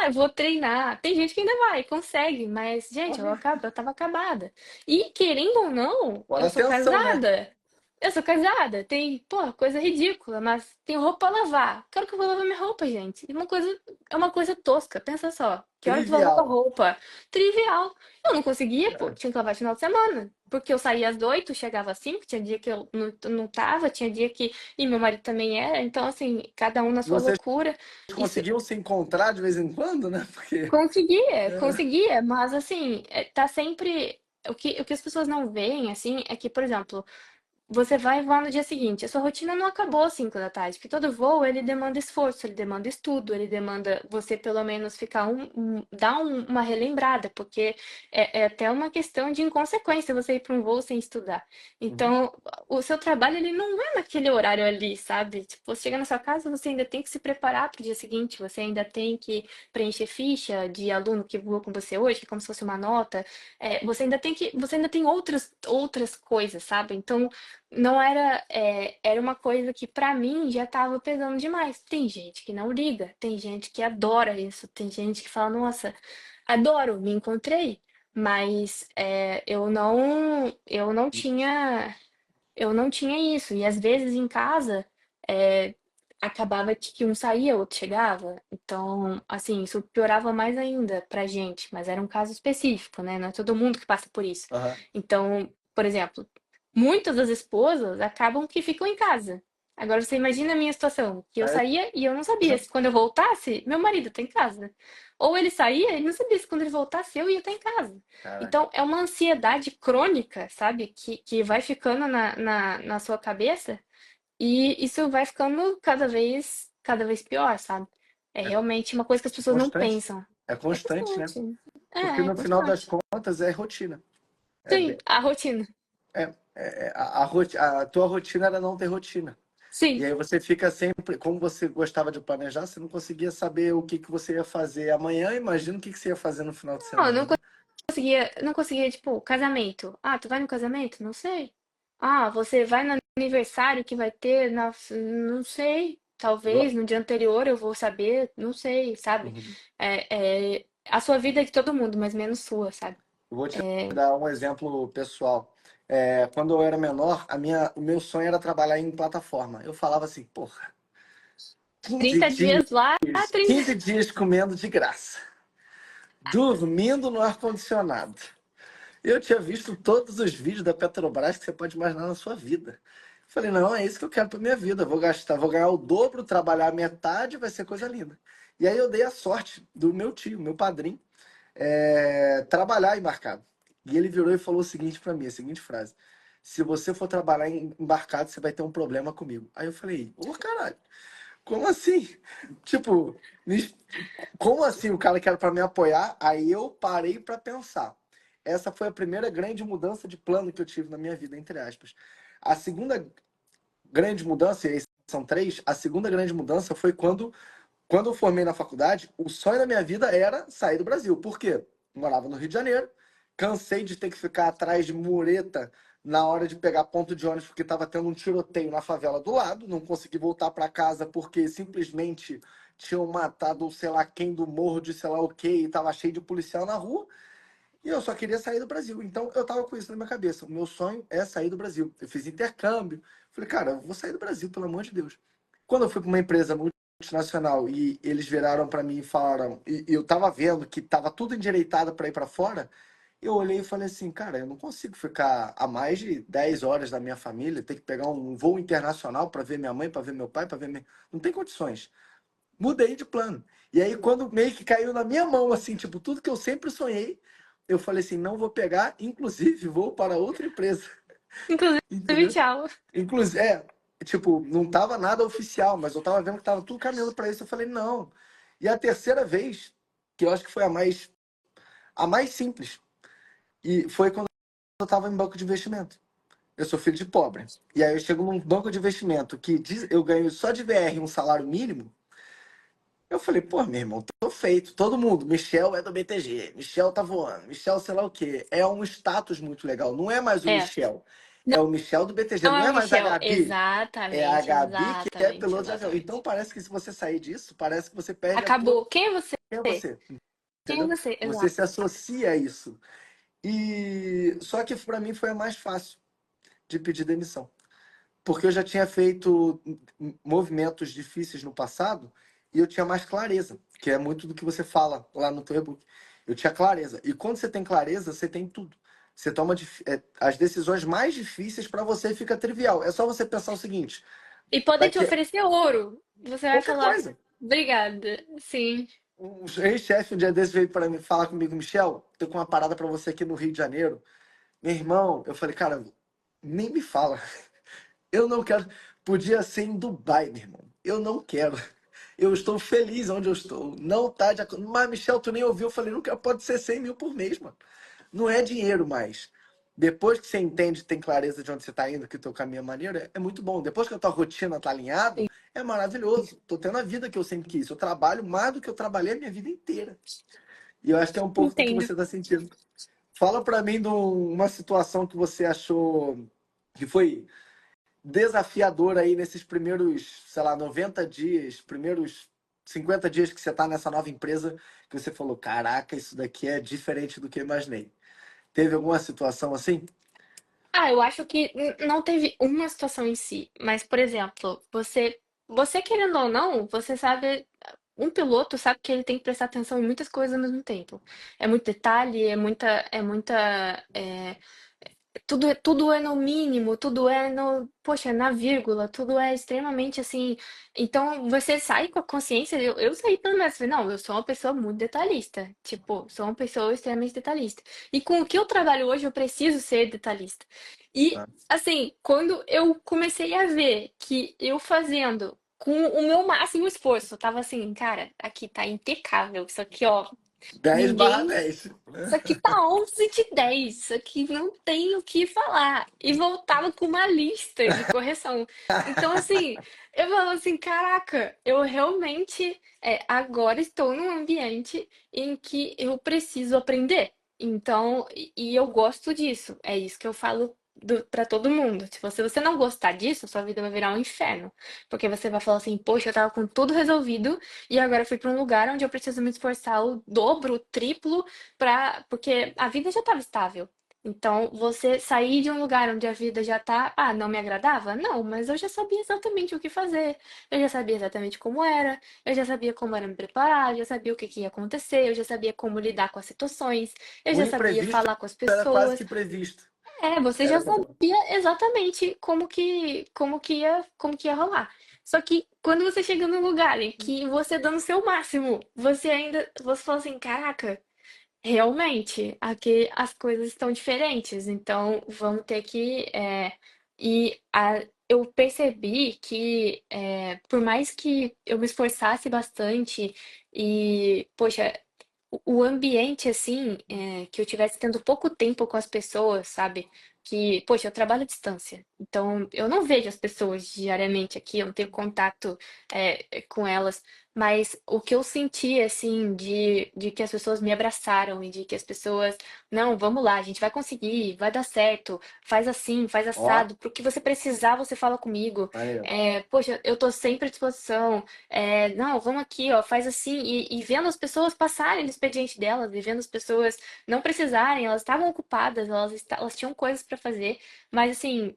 eu vou treinar. Tem gente que ainda vai, consegue, mas, gente, Porra, eu tava acabada. E, querendo ou não, fora atenção, né? Eu sou casada, tem, pô, coisa ridícula, mas tem roupa pra lavar. Quero que eu vou lavar minha roupa, gente. É uma coisa tosca, pensa só. Que hora que eu vou lavar Trivial. roupa? Trivial. Eu não conseguia, pô, tinha que lavar final de semana. Porque eu saía às 8, chegava às 5, tinha dia que eu não tava, tinha dia que. E meu marido também era. Então, assim, cada um na sua Vocês loucura. Isso conseguiam se encontrar de vez em quando, né? Porque. conseguia, mas assim, tá sempre. O que as pessoas não veem, assim, é que, por exemplo, você vai voar no dia seguinte. A sua rotina não acabou às 5 da tarde, porque todo voo ele demanda esforço, ele demanda estudo, ele demanda você pelo menos ficar dar uma relembrada, porque é até uma questão de inconsequência você ir para um voo sem estudar. Uhum. Então, o seu trabalho ele não é naquele horário ali, sabe? Tipo, você chega na sua casa, você ainda tem que se preparar para o dia seguinte, você ainda tem que preencher ficha de aluno que voou com você hoje, que é como se fosse uma nota. Você ainda tem outras coisas, sabe? Então, não era, era uma coisa que pra mim já tava pesando demais. Tem gente que não liga, tem gente que adora isso, tem gente que fala, nossa, adoro, me encontrei. Mas eu não tinha isso. E às vezes em casa é, acabava que um saía, outro chegava. Então, assim, isso piorava mais ainda pra gente. Mas era um caso específico, né? Não é todo mundo que passa por isso. Aham. Então, por exemplo, muitas das esposas acabam que ficam em casa. Agora você imagina a minha situação, que eu É, saía e eu não sabia já- se quando eu voltasse, meu marido tá em casa. Ou ele saía e não sabia se quando ele voltasse eu ia estar em casa. Caraca. Então, é uma ansiedade crônica, sabe? Que vai ficando na sua cabeça e isso vai ficando cada vez pior, sabe? É É realmente uma coisa que as pessoas não constante. pensam. É É constante, né? constante. Porque É no final das constante. contas é rotina. É Sim, bem, a rotina. a tua rotina era não ter rotina. E Sim. aí você fica sempre, como você gostava de planejar, você não conseguia saber o que que você ia fazer amanhã, imagina o que que você ia fazer no final de Não, eu semana, não né? conseguia, tipo, casamento. Ah, tu vai no casamento? Não sei. Ah, você vai no aniversário que vai ter? Não sei. Talvez Igual- no dia anterior eu vou saber, não sei, sabe? Uhum. A sua vida é de todo mundo, mas menos sua, sabe? Eu vou te É, dar um exemplo pessoal. Quando eu era menor, o meu sonho era trabalhar em plataforma. Eu falava assim, porra, 15 30 dias, dias lá, 30. 15 dias comendo de graça, dormindo no ar-condicionado. Eu tinha visto todos os vídeos da Petrobras que você pode imaginar na sua vida. Falei, não, é isso que eu quero para minha vida. Vou gastar, vou ganhar o dobro, trabalhar a metade, vai ser coisa linda. E aí eu dei a sorte do meu tio, meu padrinho, trabalhar embarcado. E ele virou e falou o seguinte para mim, a seguinte frase: se você for trabalhar embarcado, você vai ter um problema comigo. Aí eu falei, ô caralho, como assim? Tipo, como assim o cara quer para me apoiar? Aí eu parei para pensar. Essa foi a primeira grande mudança de plano que eu tive na minha vida, entre aspas. A segunda grande mudança, e aí são três, a segunda grande mudança foi quando eu formei na faculdade, o sonho da minha vida era sair do Brasil. Por quê? Eu morava no Rio de Janeiro, cansei de ter que ficar atrás de mureta na hora de pegar ponto de ônibus porque estava tendo um tiroteio na favela do lado, não consegui voltar para casa porque simplesmente tinham matado sei lá quem do morro de sei lá o que e estava cheio de policial na rua. E eu só queria sair do Brasil. Então eu tava com isso na minha cabeça. O meu sonho é sair do Brasil. Eu fiz intercâmbio. Falei, cara, eu vou sair do Brasil, pelo amor de Deus. Quando eu fui para uma empresa multinacional e eles viraram para mim e falaram, e eu tava vendo que tava tudo endireitado para ir para fora, eu olhei e falei assim, cara, eu não consigo ficar a mais de 10 horas da minha família, ter que pegar um voo internacional para ver minha mãe, para ver meu pai, para ver minha... Não tem condições. Mudei de plano. E aí, quando meio que caiu na minha mão, assim, tipo, tudo que eu sempre sonhei, eu falei assim, não vou pegar, inclusive vou para outra empresa, Inclusive, entendeu? tchau. Inclusive, tipo, não tava nada oficial, mas eu tava vendo que tava tudo caminhando para isso, eu falei, não. E a terceira vez, que eu acho que foi a mais simples, e foi quando eu tava em banco de investimento. Eu sou filho de pobre. E aí eu chego num banco de investimento que eu ganho só de VR um salário mínimo. Eu falei, pô, meu irmão, tô feito. Todo mundo, Michel é do BTG, Michel tá voando, Michel sei lá o quê. É um status muito legal. Não é mais o É. Michel. É o Michel do BTG. Não Não é é o mais a Michel. Gabi. É a Exatamente, Gabi que é exatamente, piloto de avião. Então exatamente. parece que se você sair disso, parece que você perde a tua. Acabou. Quem é você? Quem é você? Quem é Entendeu? você? Você Exato. se associa a isso. E só que para mim foi a mais fácil de pedir demissão. Porque eu já tinha feito movimentos difíceis no passado e eu tinha mais clareza, que é muito do que você fala lá no teu e-book. Eu tinha clareza. E quando você tem clareza, você tem tudo. Você toma as decisões mais difíceis para você fica trivial. É só você pensar o seguinte: E podem te daqui oferecer ouro. Você vai qualquer falar, coisa. obrigada. Sim. Um ex-chefe um dia desse veio para mim falar comigo, Michel, tô com uma parada para você aqui no Rio de Janeiro. Meu irmão, eu falei, cara, nem me fala. Eu não quero. Podia ser em Dubai, meu irmão. Eu não quero. Eu estou feliz onde eu estou. Não tá de acordo. Mas, Michel, tu nem ouviu. Eu falei, não quero. Pode ser 100 mil por mês, mano. Não é dinheiro mais. Depois que você entende, tem clareza de onde você está indo, que o teu caminho é maneiro, é muito bom. Depois que a tua rotina tá alinhado, é maravilhoso. Tô tendo a vida que eu sempre quis. Eu trabalho mais do que eu trabalhei a minha vida inteira. E eu acho que é um pouco do que Entendo. você está sentindo. Fala para mim de uma situação que você achou que foi desafiadora aí nesses primeiros, sei lá, 90 dias, primeiros 50 dias que você está nessa nova empresa, que você falou, caraca, isso daqui é diferente do que eu imaginei. Teve alguma situação assim? Ah, eu acho que não teve uma situação em si, mas, por exemplo, você querendo ou não, você sabe, um piloto sabe que ele tem que prestar atenção em muitas coisas ao mesmo tempo. É muito detalhe, tudo é no mínimo, tudo é no, poxa, na vírgula, tudo é extremamente assim. Então você sai com a consciência. Eu saí pelo menos, falei, não, eu sou uma pessoa muito detalhista. Tipo, sou uma pessoa extremamente detalhista. E com o que eu trabalho hoje, eu preciso ser detalhista. E Ah, assim, quando eu comecei a ver que eu fazendo com o meu máximo esforço, tava assim, cara, aqui tá impecável. Isso aqui, ó, 10 barra ninguém 10. isso aqui tá 11 de 10. Isso aqui não tem o que falar. E voltava com uma lista de correção. Então, assim, eu falo assim: caraca, eu realmente agora estou num ambiente em que eu preciso aprender. Então, e eu gosto disso. É isso que eu falo pra todo mundo. Tipo, se você não gostar disso, sua vida vai virar um inferno. Porque você vai falar assim: poxa, eu tava com tudo resolvido e agora eu fui pra um lugar onde eu preciso me esforçar o dobro, o triplo porque a vida já estava estável. Então, você sair de um lugar onde a vida já tá, não me agradava? Não, mas eu já sabia exatamente o que fazer. Eu já sabia exatamente como era, eu já sabia como era me preparar, eu já sabia o que que ia acontecer, eu já sabia como lidar com as situações, eu O já sabia imprevisto falar com as era quase pessoas. que previsto. Você já Era... sabia exatamente como que ia rolar. Só que quando você chega num lugar em que você dando o seu máximo, você fala assim, caraca, realmente, aqui as coisas estão diferentes, então vamos ter que. Eu percebi que, por mais que eu me esforçasse bastante e, poxa, o ambiente, assim, que eu tivesse tendo pouco tempo com as pessoas, sabe? Que, poxa, eu trabalho à distância, então eu não vejo as pessoas diariamente aqui, eu não tenho contato, com elas. Mas o que eu senti, assim, de que as pessoas me abraçaram e de que as pessoas, não, vamos lá, a gente vai conseguir, vai dar certo, faz assim, faz Ó, assado, pro que você precisar, você fala comigo. maneiro. Poxa, eu tô sempre à disposição. Não, vamos aqui, ó, faz assim. E vendo as pessoas passarem no expediente delas, e vendo as pessoas não precisarem, elas estavam ocupadas, elas tinham coisas para fazer, mas assim,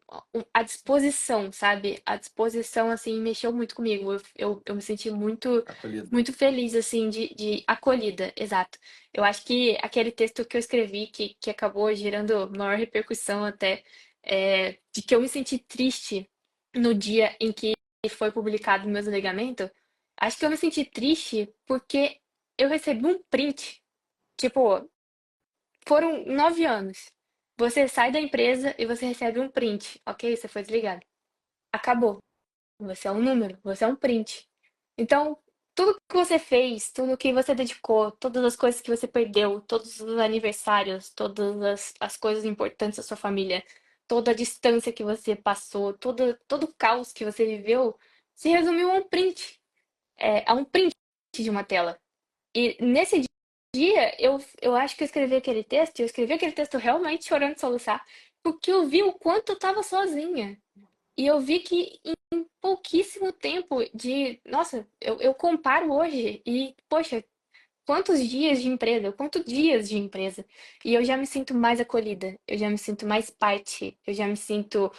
a disposição, sabe? A disposição, assim, mexeu muito comigo. Eu me senti muito, Acolhido. muito feliz, assim, de acolhida, exato. Eu acho que aquele texto que eu escrevi, que acabou gerando maior repercussão até, de que eu me senti triste no dia em que foi publicado o meu desligamento, acho que eu me senti triste porque eu recebi um print. Tipo, foram 9 anos. Você sai da empresa e você recebe um print. Ok, você foi desligado. Acabou. Você é um número, você é um print. Então, tudo que você fez, tudo que você dedicou, todas as coisas que você perdeu, todos os aniversários, todas as coisas importantes da sua família, toda a distância que você passou, todo o caos que você viveu, se resumiu a um print. A um print de uma tela. E nesse dia, eu acho que eu escrevi aquele texto realmente chorando de soluçar, porque eu vi o quanto eu tava sozinha. E eu vi que em pouquíssimo tempo Nossa, eu comparo hoje e, poxa, quantos dias de empresa, quantos dias de empresa. E eu já me sinto mais acolhida, eu já me sinto mais parte, eu já me sinto.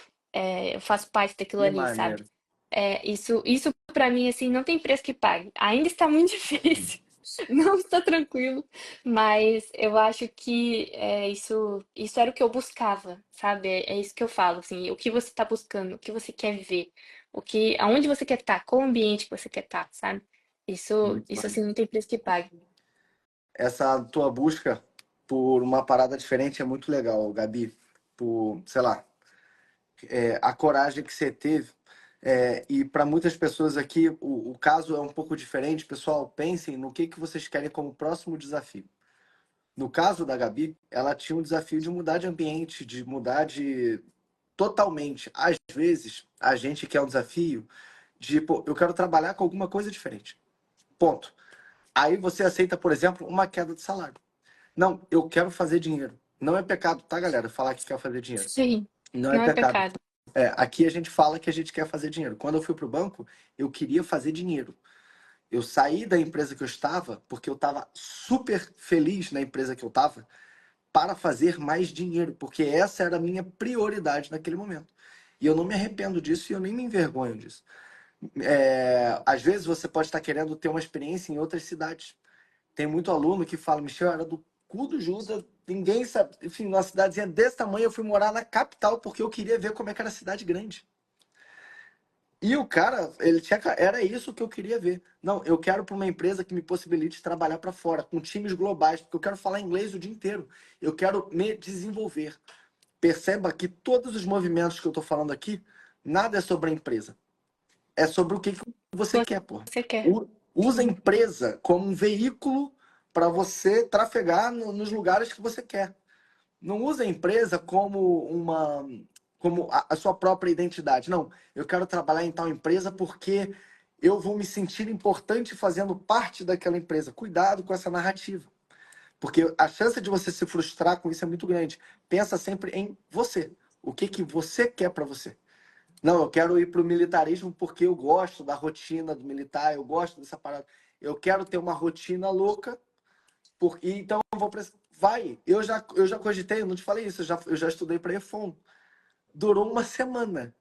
Eu faço parte daquilo Que ali, sabe? maneiro. Isso para mim, assim, não tem preço que pague. Ainda está muito difícil, não está tranquilo, mas eu acho que isso era o que eu buscava, sabe? É isso que eu falo, assim, o que você está buscando, o que você quer ver, aonde você quer estar, qual ambiente que você quer estar, sabe? Muito Isso assim, maneiro. não tem preço que pague. Essa tua busca por uma parada diferente é muito legal, Gabi. Por, sei lá, a coragem que você teve. E para muitas pessoas aqui, o caso é um pouco diferente. Pessoal, pensem no que vocês querem como próximo desafio. No caso da Gabi, ela tinha um desafio de mudar de ambiente, de mudar de totalmente. Às vezes, a gente quer um desafio de, pô, eu quero trabalhar com alguma coisa diferente. Ponto. Aí você aceita, por exemplo, uma queda de salário. Não, eu quero fazer dinheiro. Não é pecado, tá, galera? Falar que quer fazer dinheiro. Sim, Não é não é pecado. pecado. Aqui a gente fala que a gente quer fazer dinheiro. Quando eu fui para o banco, eu queria fazer dinheiro. Eu saí da empresa que eu estava porque eu estava super feliz na empresa que eu estava para fazer mais dinheiro, porque essa era a minha prioridade naquele momento. E eu não me arrependo disso e eu nem me envergonho disso. Às vezes você pode estar querendo ter uma experiência em outras cidades. Tem muito aluno que fala, Michel, era do cu do Judas, ninguém sabe. Enfim, uma cidadezinha desse tamanho, eu fui morar na capital porque eu queria ver como é que era a cidade grande. E o cara, ele tinha, era isso que eu queria ver. Não, eu quero para uma empresa que me possibilite trabalhar para fora, com times globais, porque eu quero falar inglês o dia inteiro. Eu quero me desenvolver. Perceba que todos os movimentos que eu estou falando aqui, nada é sobre a empresa. É sobre o que você quer, pô. Você quer. Usa a Sim. empresa como um veículo para você trafegar nos lugares que você quer. Não usa a empresa como a sua própria identidade. Não, eu quero trabalhar em tal empresa porque eu vou me sentir importante fazendo parte daquela empresa. Cuidado com essa narrativa, porque a chance de você se frustrar com isso é muito grande. Pensa sempre em você. O que você quer para você? Não, eu quero ir para o militarismo porque eu gosto da rotina do militar, eu gosto dessa parada. Eu quero ter uma rotina louca, então eu vou precisar. Vai, eu já cogitei, eu não te falei isso, eu já estudei para EFON. Durou uma semana.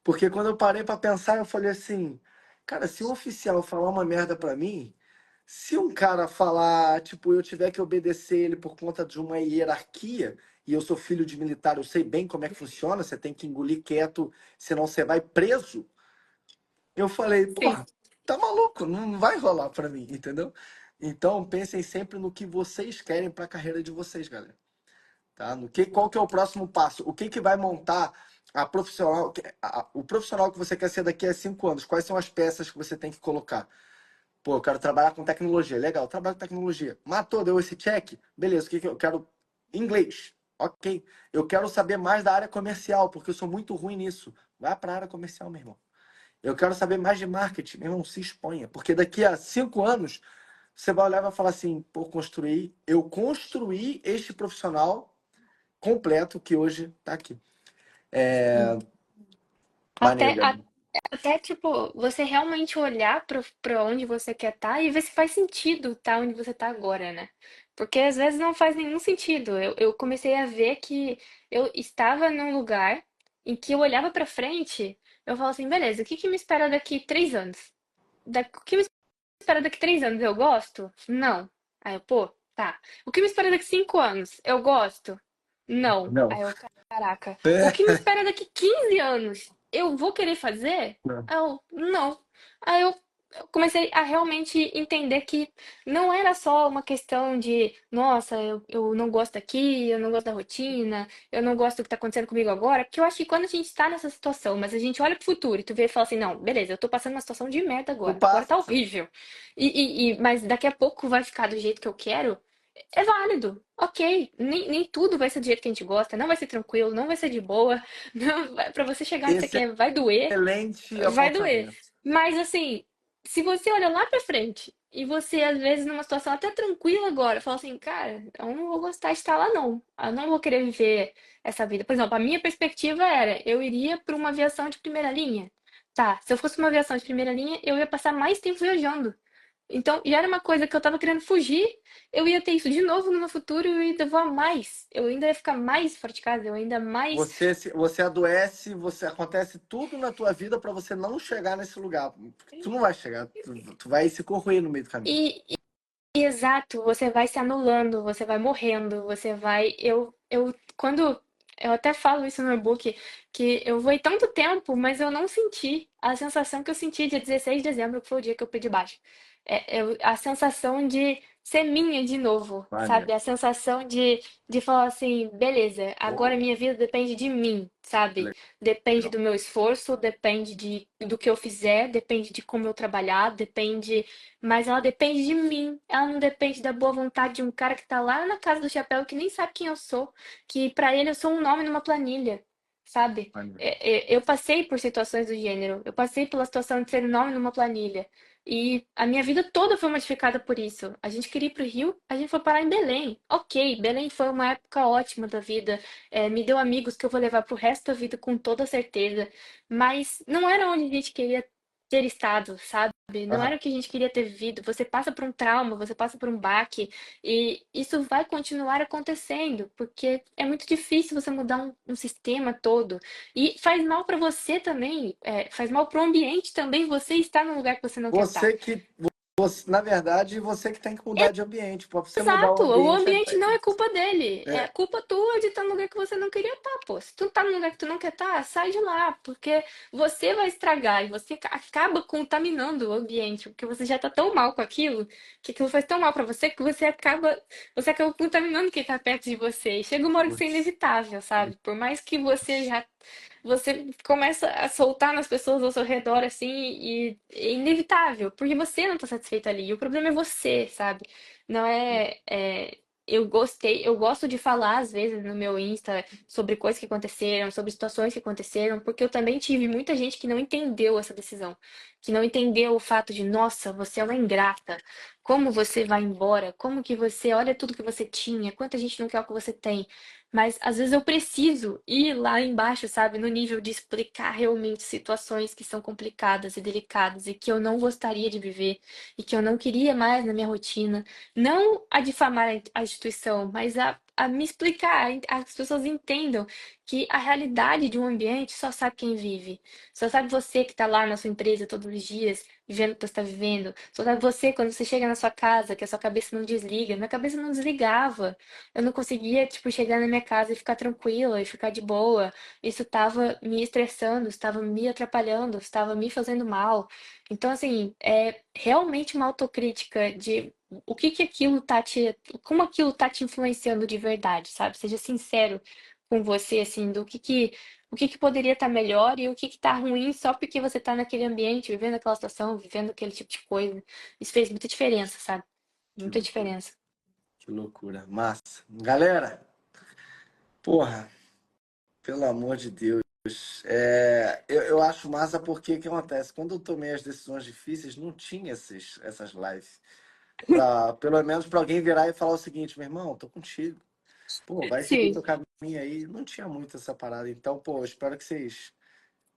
Porque quando eu parei para pensar, eu falei assim, cara, se um oficial falar uma merda para mim, se um cara falar, tipo, eu tiver que obedecer ele por conta de uma hierarquia, e eu sou filho de militar, eu sei bem como é que funciona, você tem que engolir quieto, senão você vai preso. Eu falei, pô, Sim. tá maluco, não vai rolar para mim, entendeu? Então, pensem sempre no que vocês querem para a carreira de vocês, galera. Tá? Qual que é o próximo passo? O que vai montar o profissional que você quer ser daqui a 5 anos? Quais são as peças que você tem que colocar? Pô, eu quero trabalhar com tecnologia. Legal, trabalho com tecnologia. Matou, deu esse check? Beleza, o que eu quero? Inglês. Ok. Eu quero saber mais da área comercial, porque eu sou muito ruim nisso. Vai para a área comercial, meu irmão. Eu quero saber mais de marketing. Meu irmão, se exponha. Porque daqui a 5 anos, você vai olhar e vai falar assim, pô, eu construí este profissional completo que hoje está aqui. Maneiro, Até, Gabi. até, tipo, você realmente olhar pra onde você quer estar e ver se faz sentido estar onde você tá agora, né? Porque às vezes não faz nenhum sentido. Eu comecei a ver que eu estava num lugar em que eu olhava pra frente, eu falo assim, beleza, o que que me espera daqui 3 anos? O que me espera daqui 3 anos? Eu gosto? Não. Aí eu, pô, tá. O que me espera daqui 5 anos? Eu gosto? Não. Não. Aí eu, caraca. O que me espera daqui 15 anos? Eu vou querer fazer? Não. Aí eu, não. Aí eu comecei a realmente entender que não era só uma questão de, nossa, eu não gosto daqui, eu não gosto da rotina, eu não gosto do que tá acontecendo comigo agora, porque eu acho que quando a gente tá nessa situação, mas a gente olha pro futuro e tu vê e fala assim, não, beleza, eu tô passando uma situação de merda Não agora tá passa. horrível. Mas daqui a pouco vai ficar do jeito que eu quero, é válido, ok. Nem tudo vai ser do jeito que a gente gosta, não vai ser tranquilo, não vai ser de boa. Não, pra você chegar onde você quer, Excelente vai doer. apontamento. Mas assim, se você olha lá pra frente e você, às vezes, numa situação até tranquila agora, fala assim, cara, eu não vou gostar de estar lá, não. Eu não vou querer viver essa vida. Por exemplo, a minha perspectiva era, eu iria para uma aviação de primeira linha. Tá, se eu fosse uma aviação de primeira linha, eu ia passar mais tempo viajando. Então, já era uma coisa que eu tava querendo fugir, eu ia ter isso de novo no meu futuro e eu ia voar mais. Eu ainda ia ficar mais fora de casa, eu ainda mais. Você adoece, acontece tudo na tua vida para você não chegar nesse lugar. Tu não vai chegar, tu vai se corroer no meio do caminho. E, exato, você vai se anulando, você vai morrendo, você vai. Quando. Eu até falo isso no meu book, que eu voei tanto tempo, mas eu não senti a sensação que eu senti dia 16 de dezembro, que foi o dia que eu pedi baixo. A sensação de ser minha de novo, Maneiro. sabe? A sensação de falar assim, beleza, agora minha vida depende de mim, sabe? Depende Legal. do meu esforço, depende do que eu fizer, depende de como eu trabalhar, depende, mas ela depende de mim. Ela não depende da boa vontade de um cara que tá lá na casa do chapéu que nem sabe quem eu sou, que pra ele eu sou um nome numa planilha, sabe? Maneiro. Eu passei por situações do gênero, eu passei pela situação de ser um nome numa planilha. E a minha vida toda foi modificada por isso. A gente queria ir pro Rio, a gente foi parar em Belém. Ok, Belém foi uma época ótima da vida, me deu amigos que eu vou levar pro resto da vida com toda certeza. Mas não era onde a gente queria ter estado, sabe? Não era Aham. o que a gente queria ter vivido. Você passa por um trauma, você passa por um baque, e isso vai continuar acontecendo, porque é muito difícil você mudar um sistema todo. E faz mal para você também, faz mal para o ambiente também você estar num lugar que você não quer estar. Você que, na verdade, você que tem que mudar de ambiente. Para você mudar o Exato, o ambiente, ambiente não é culpa dele, é é, culpa tua de estar num lugar que você não queria estar, pô. Se tu tá num lugar que tu não quer estar, sai de lá, porque você vai estragar e você acaba contaminando o ambiente, porque você já tá tão mal com aquilo, que aquilo faz tão mal pra você que você acaba contaminando quem tá perto de você. E chega uma hora que isso é putz, inevitável, sabe? Por mais que você começa a soltar nas pessoas ao seu redor assim, e é inevitável, porque você não tá satisfeito ali. E o problema é você, sabe? Não eu gosto de falar às vezes no meu Insta sobre coisas que aconteceram, sobre situações que aconteceram, porque eu também tive muita gente que não entendeu essa decisão, que não entendeu o fato de, nossa, você é uma ingrata. Como você vai embora? Como que você olha tudo que você tinha? Quanta gente não quer o que você tem? Mas às vezes eu preciso ir lá embaixo, sabe, no nível de explicar realmente situações que são complicadas e delicadas e que eu não gostaria de viver e que eu não queria mais na minha rotina. Não a difamar a instituição, mas a me explicar, as pessoas entendam que a realidade de um ambiente só sabe quem vive. Só sabe você que está lá na sua empresa todos os dias, vivendo o que você está vivendo. Só sabe você quando você chega na sua casa, que a sua cabeça não desliga. Minha cabeça não desligava. Eu não conseguia, tipo, chegar na minha casa e ficar tranquila e ficar de boa. Isso estava me estressando, estava me atrapalhando, estava me fazendo mal. Então, assim, é realmente uma autocrítica de o que que aquilo tá te, como aquilo tá te influenciando de verdade, sabe? Seja sincero com você, assim, o que que poderia estar melhor e o que que tá ruim só porque você tá naquele ambiente, vivendo aquela situação, vivendo aquele tipo de coisa. Isso fez muita diferença, sabe? que Muita loucura, diferença. que loucura. Massa. Galera, porra, pelo amor de Deus. Eu acho massa porque o que acontece? Quando eu tomei as decisões difíceis, não tinha essas lives. Pelo menos para alguém virar e falar o seguinte, meu irmão, tô contigo. Pô, vai seguir Sim. teu caminho aí. Não tinha muito essa parada. Então, pô, eu espero que vocês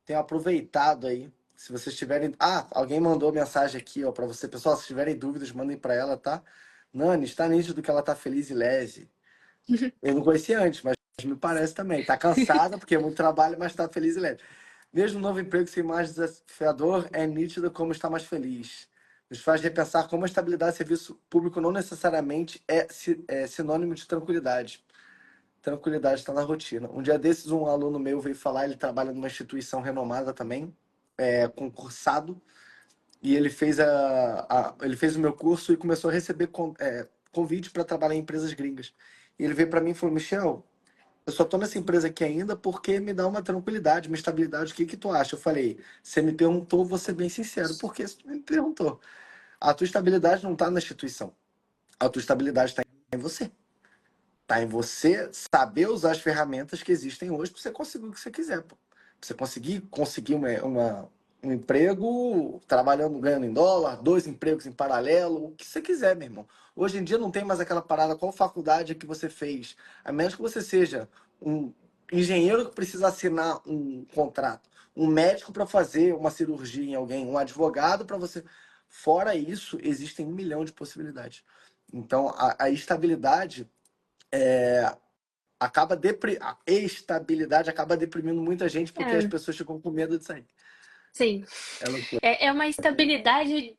tenham aproveitado aí. Se vocês tiverem. Ah, alguém mandou mensagem aqui, ó, pra você. Pessoal, se tiverem dúvidas, mandem pra ela, tá? Nani, está nítido que ela tá feliz e leve. Eu não conhecia antes, mas me parece também. Tá cansada, porque é muito trabalho, mas tá feliz e leve. Mesmo um novo emprego sem mais desafiador, é nítido como está mais feliz. Nos faz repensar como a estabilidade de serviço público não necessariamente é sinônimo de tranquilidade. Tranquilidade está na rotina. Um dia desses, um aluno meu veio falar, ele trabalha numa instituição renomada também, concursado, e ele fez o meu curso e começou a receber convite para trabalhar em empresas gringas. E ele veio para mim e falou, Michel, eu só estou nessa empresa aqui ainda porque me dá uma tranquilidade, uma estabilidade. O que que tu acha? Eu falei, você me perguntou, vou ser bem sincero, por que você me perguntou? A tua estabilidade não está na instituição. A tua estabilidade está em você. Tá em você saber usar as ferramentas que existem hoje para você conseguir o que você quiser, pô. Pra você conseguir um emprego trabalhando, ganhando em dólar, dois empregos em paralelo, o que você quiser, meu irmão. Hoje em dia não tem mais aquela parada, qual faculdade é que você fez. A menos que você seja um engenheiro que precisa assinar um contrato, um médico para fazer uma cirurgia em alguém, um advogado para você. Fora isso, existem um milhão de possibilidades. Então, a estabilidade a estabilidade acaba deprimindo muita gente porque as É, pessoas ficam com medo de sair. sim. É loucura. É uma estabilidade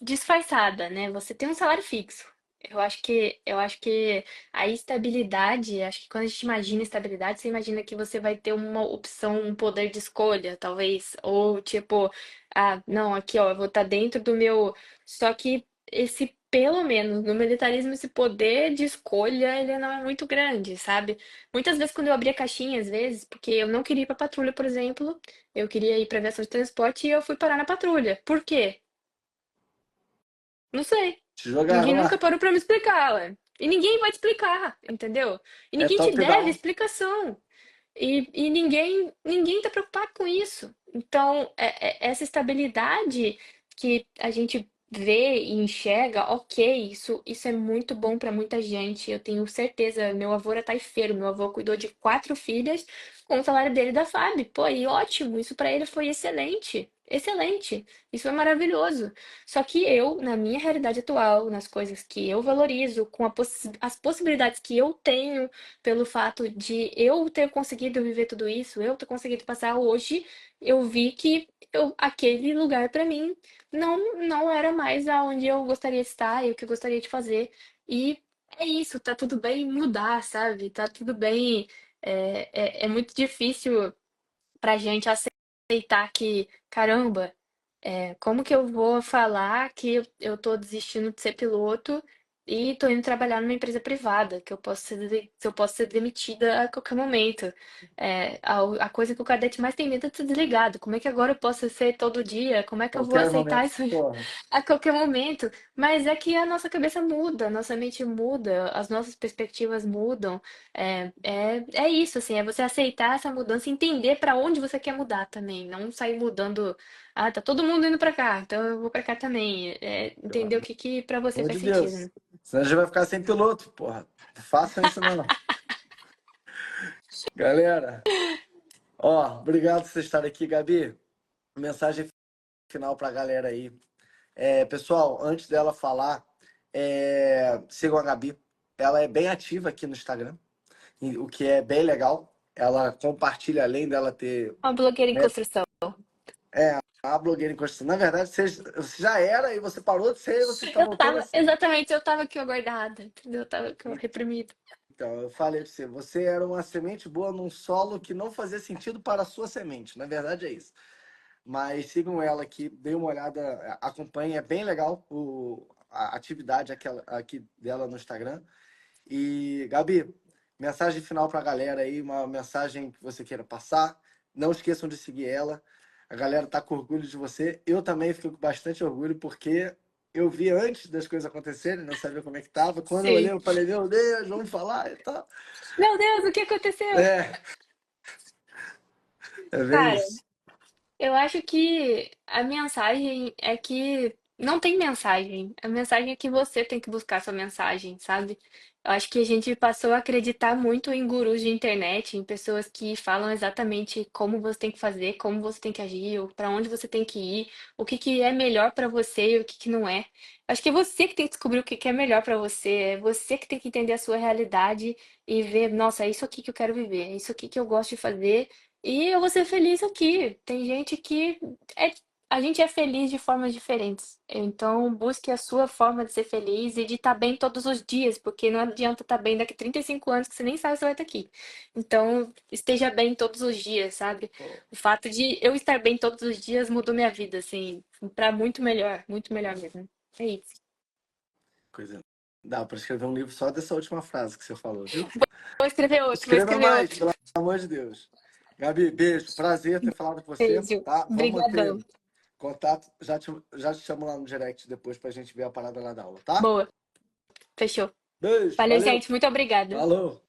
disfarçada, né? Você tem um salário fixo. Eu acho que a estabilidade, acho que quando a gente imagina estabilidade, você imagina que você vai ter uma opção, um poder de escolha, talvez, ou tipo, ah, não, aqui ó, eu vou estar dentro do meu. Só que esse pelo menos no militarismo, esse poder de escolha, ele não é muito grande, sabe? Muitas vezes quando eu abria caixinha, às vezes, porque eu não queria ir pra patrulha, por exemplo, eu queria ir pra aviação de transporte e eu fui parar na patrulha. Por quê? Não sei. Te Ninguém jogaram nunca lá. parou pra me explicar, ué. E ninguém vai te explicar, entendeu? E É ninguém te top deve down. explicação. E ninguém tá preocupado com isso. Então, essa estabilidade que a gente vê e enxerga, ok, isso é muito bom para muita gente. Eu tenho certeza. Meu avô era taifeiro, meu avô cuidou de 4 filhas com o salário dele da FAB. Pô, e ótimo, isso para ele foi excelente. Excelente, isso foi maravilhoso. Só que eu, na minha realidade atual, nas coisas que eu valorizo, com as possibilidades que eu tenho, pelo fato de eu ter conseguido viver tudo isso, eu ter conseguido passar hoje, eu vi que aquele lugar para mim não era mais aonde eu gostaria de estar e o que eu gostaria de fazer. E é isso, tá tudo bem mudar, sabe? Tá tudo bem. É muito difícil pra gente aceitar que, caramba, como que eu vou falar que eu tô desistindo de ser piloto e tô indo trabalhar numa empresa privada, que eu posso se eu posso ser demitida a qualquer momento. A coisa que o cadete mais tem medo é de ser desligado. Como é que agora eu posso ser todo dia? Como é que eu vou Qualquer aceitar momento. isso Porra. a qualquer momento? Mas é que a nossa cabeça muda, a nossa mente muda, as nossas perspectivas mudam. É isso, assim, é você aceitar essa mudança e entender para onde você quer mudar também, não sair mudando. Ah, tá todo mundo indo pra cá, então eu vou pra cá também. Pelo Entender o que que pra você amor faz de sentido, Deus. né? Senão a gente vai ficar sem piloto, porra. Não façam isso não. Galera, ó, obrigado por vocês estarem aqui, Gabi. Mensagem final pra galera aí. Pessoal, antes dela falar, sigam a Gabi. Ela é bem ativa aqui no Instagram, o que é bem legal. Ela compartilha, além dela ter, Uma blogueira em né, construção. a blogueira em construção. Na verdade, você já era e você parou de ser e você está Eu voltando a tava, ser. exatamente, eu tava aqui guardada, entendeu? Eu tava aqui reprimida. Então, eu falei para você, você era uma semente boa num solo que não fazia sentido para a sua semente. Na verdade, é isso. Mas sigam ela aqui, dê uma olhada, acompanhem, é bem legal a atividade aqui dela no Instagram. E, Gabi, mensagem final para a galera aí, uma mensagem que você queira passar. Não esqueçam de seguir ela. A galera tá com orgulho de você. Eu também fico com bastante orgulho, porque eu vi antes das coisas acontecerem, não sabia como é que tava. Quando eu olhei, Sim. eu falei, meu Deus, vamos falar e tal. Meu Deus, o que aconteceu? É, é bem Cara, isso. eu acho que a mensagem é que não tem mensagem. A mensagem é que você tem que buscar sua mensagem, sabe? Eu acho que a gente passou a acreditar muito em gurus de internet, em pessoas que falam exatamente como você tem que fazer, como você tem que agir, para onde você tem que ir, o que que é melhor para você e o que que não é. Acho que é você que tem que descobrir o que que é melhor para você, é você que tem que entender a sua realidade e ver, nossa, é isso aqui que eu quero viver, é isso aqui que eu gosto de fazer. E eu vou ser feliz aqui. Tem gente que é, a gente é feliz de formas diferentes. Então, busque a sua forma de ser feliz e de estar bem todos os dias, porque não adianta estar bem daqui 35 anos que você nem sabe se vai estar aqui. Então, esteja bem todos os dias, sabe? Pô, O fato de eu estar bem todos os dias mudou minha vida, assim, para muito melhor mesmo. É isso. coisa. Dá para escrever um livro só dessa última frase que você falou, viu? Vou escrever outro, vou Escreva escrever mais, outro. pelo amor de Deus. Gabi, beijo. Prazer ter falado com você, Beijo. tá? Vamos Obrigadão. manter contato. Já te chamo lá no direct depois pra gente ver a parada lá da aula, tá? Boa. Fechou. Beijo, Valeu, valeu, gente. Muito obrigada. falou.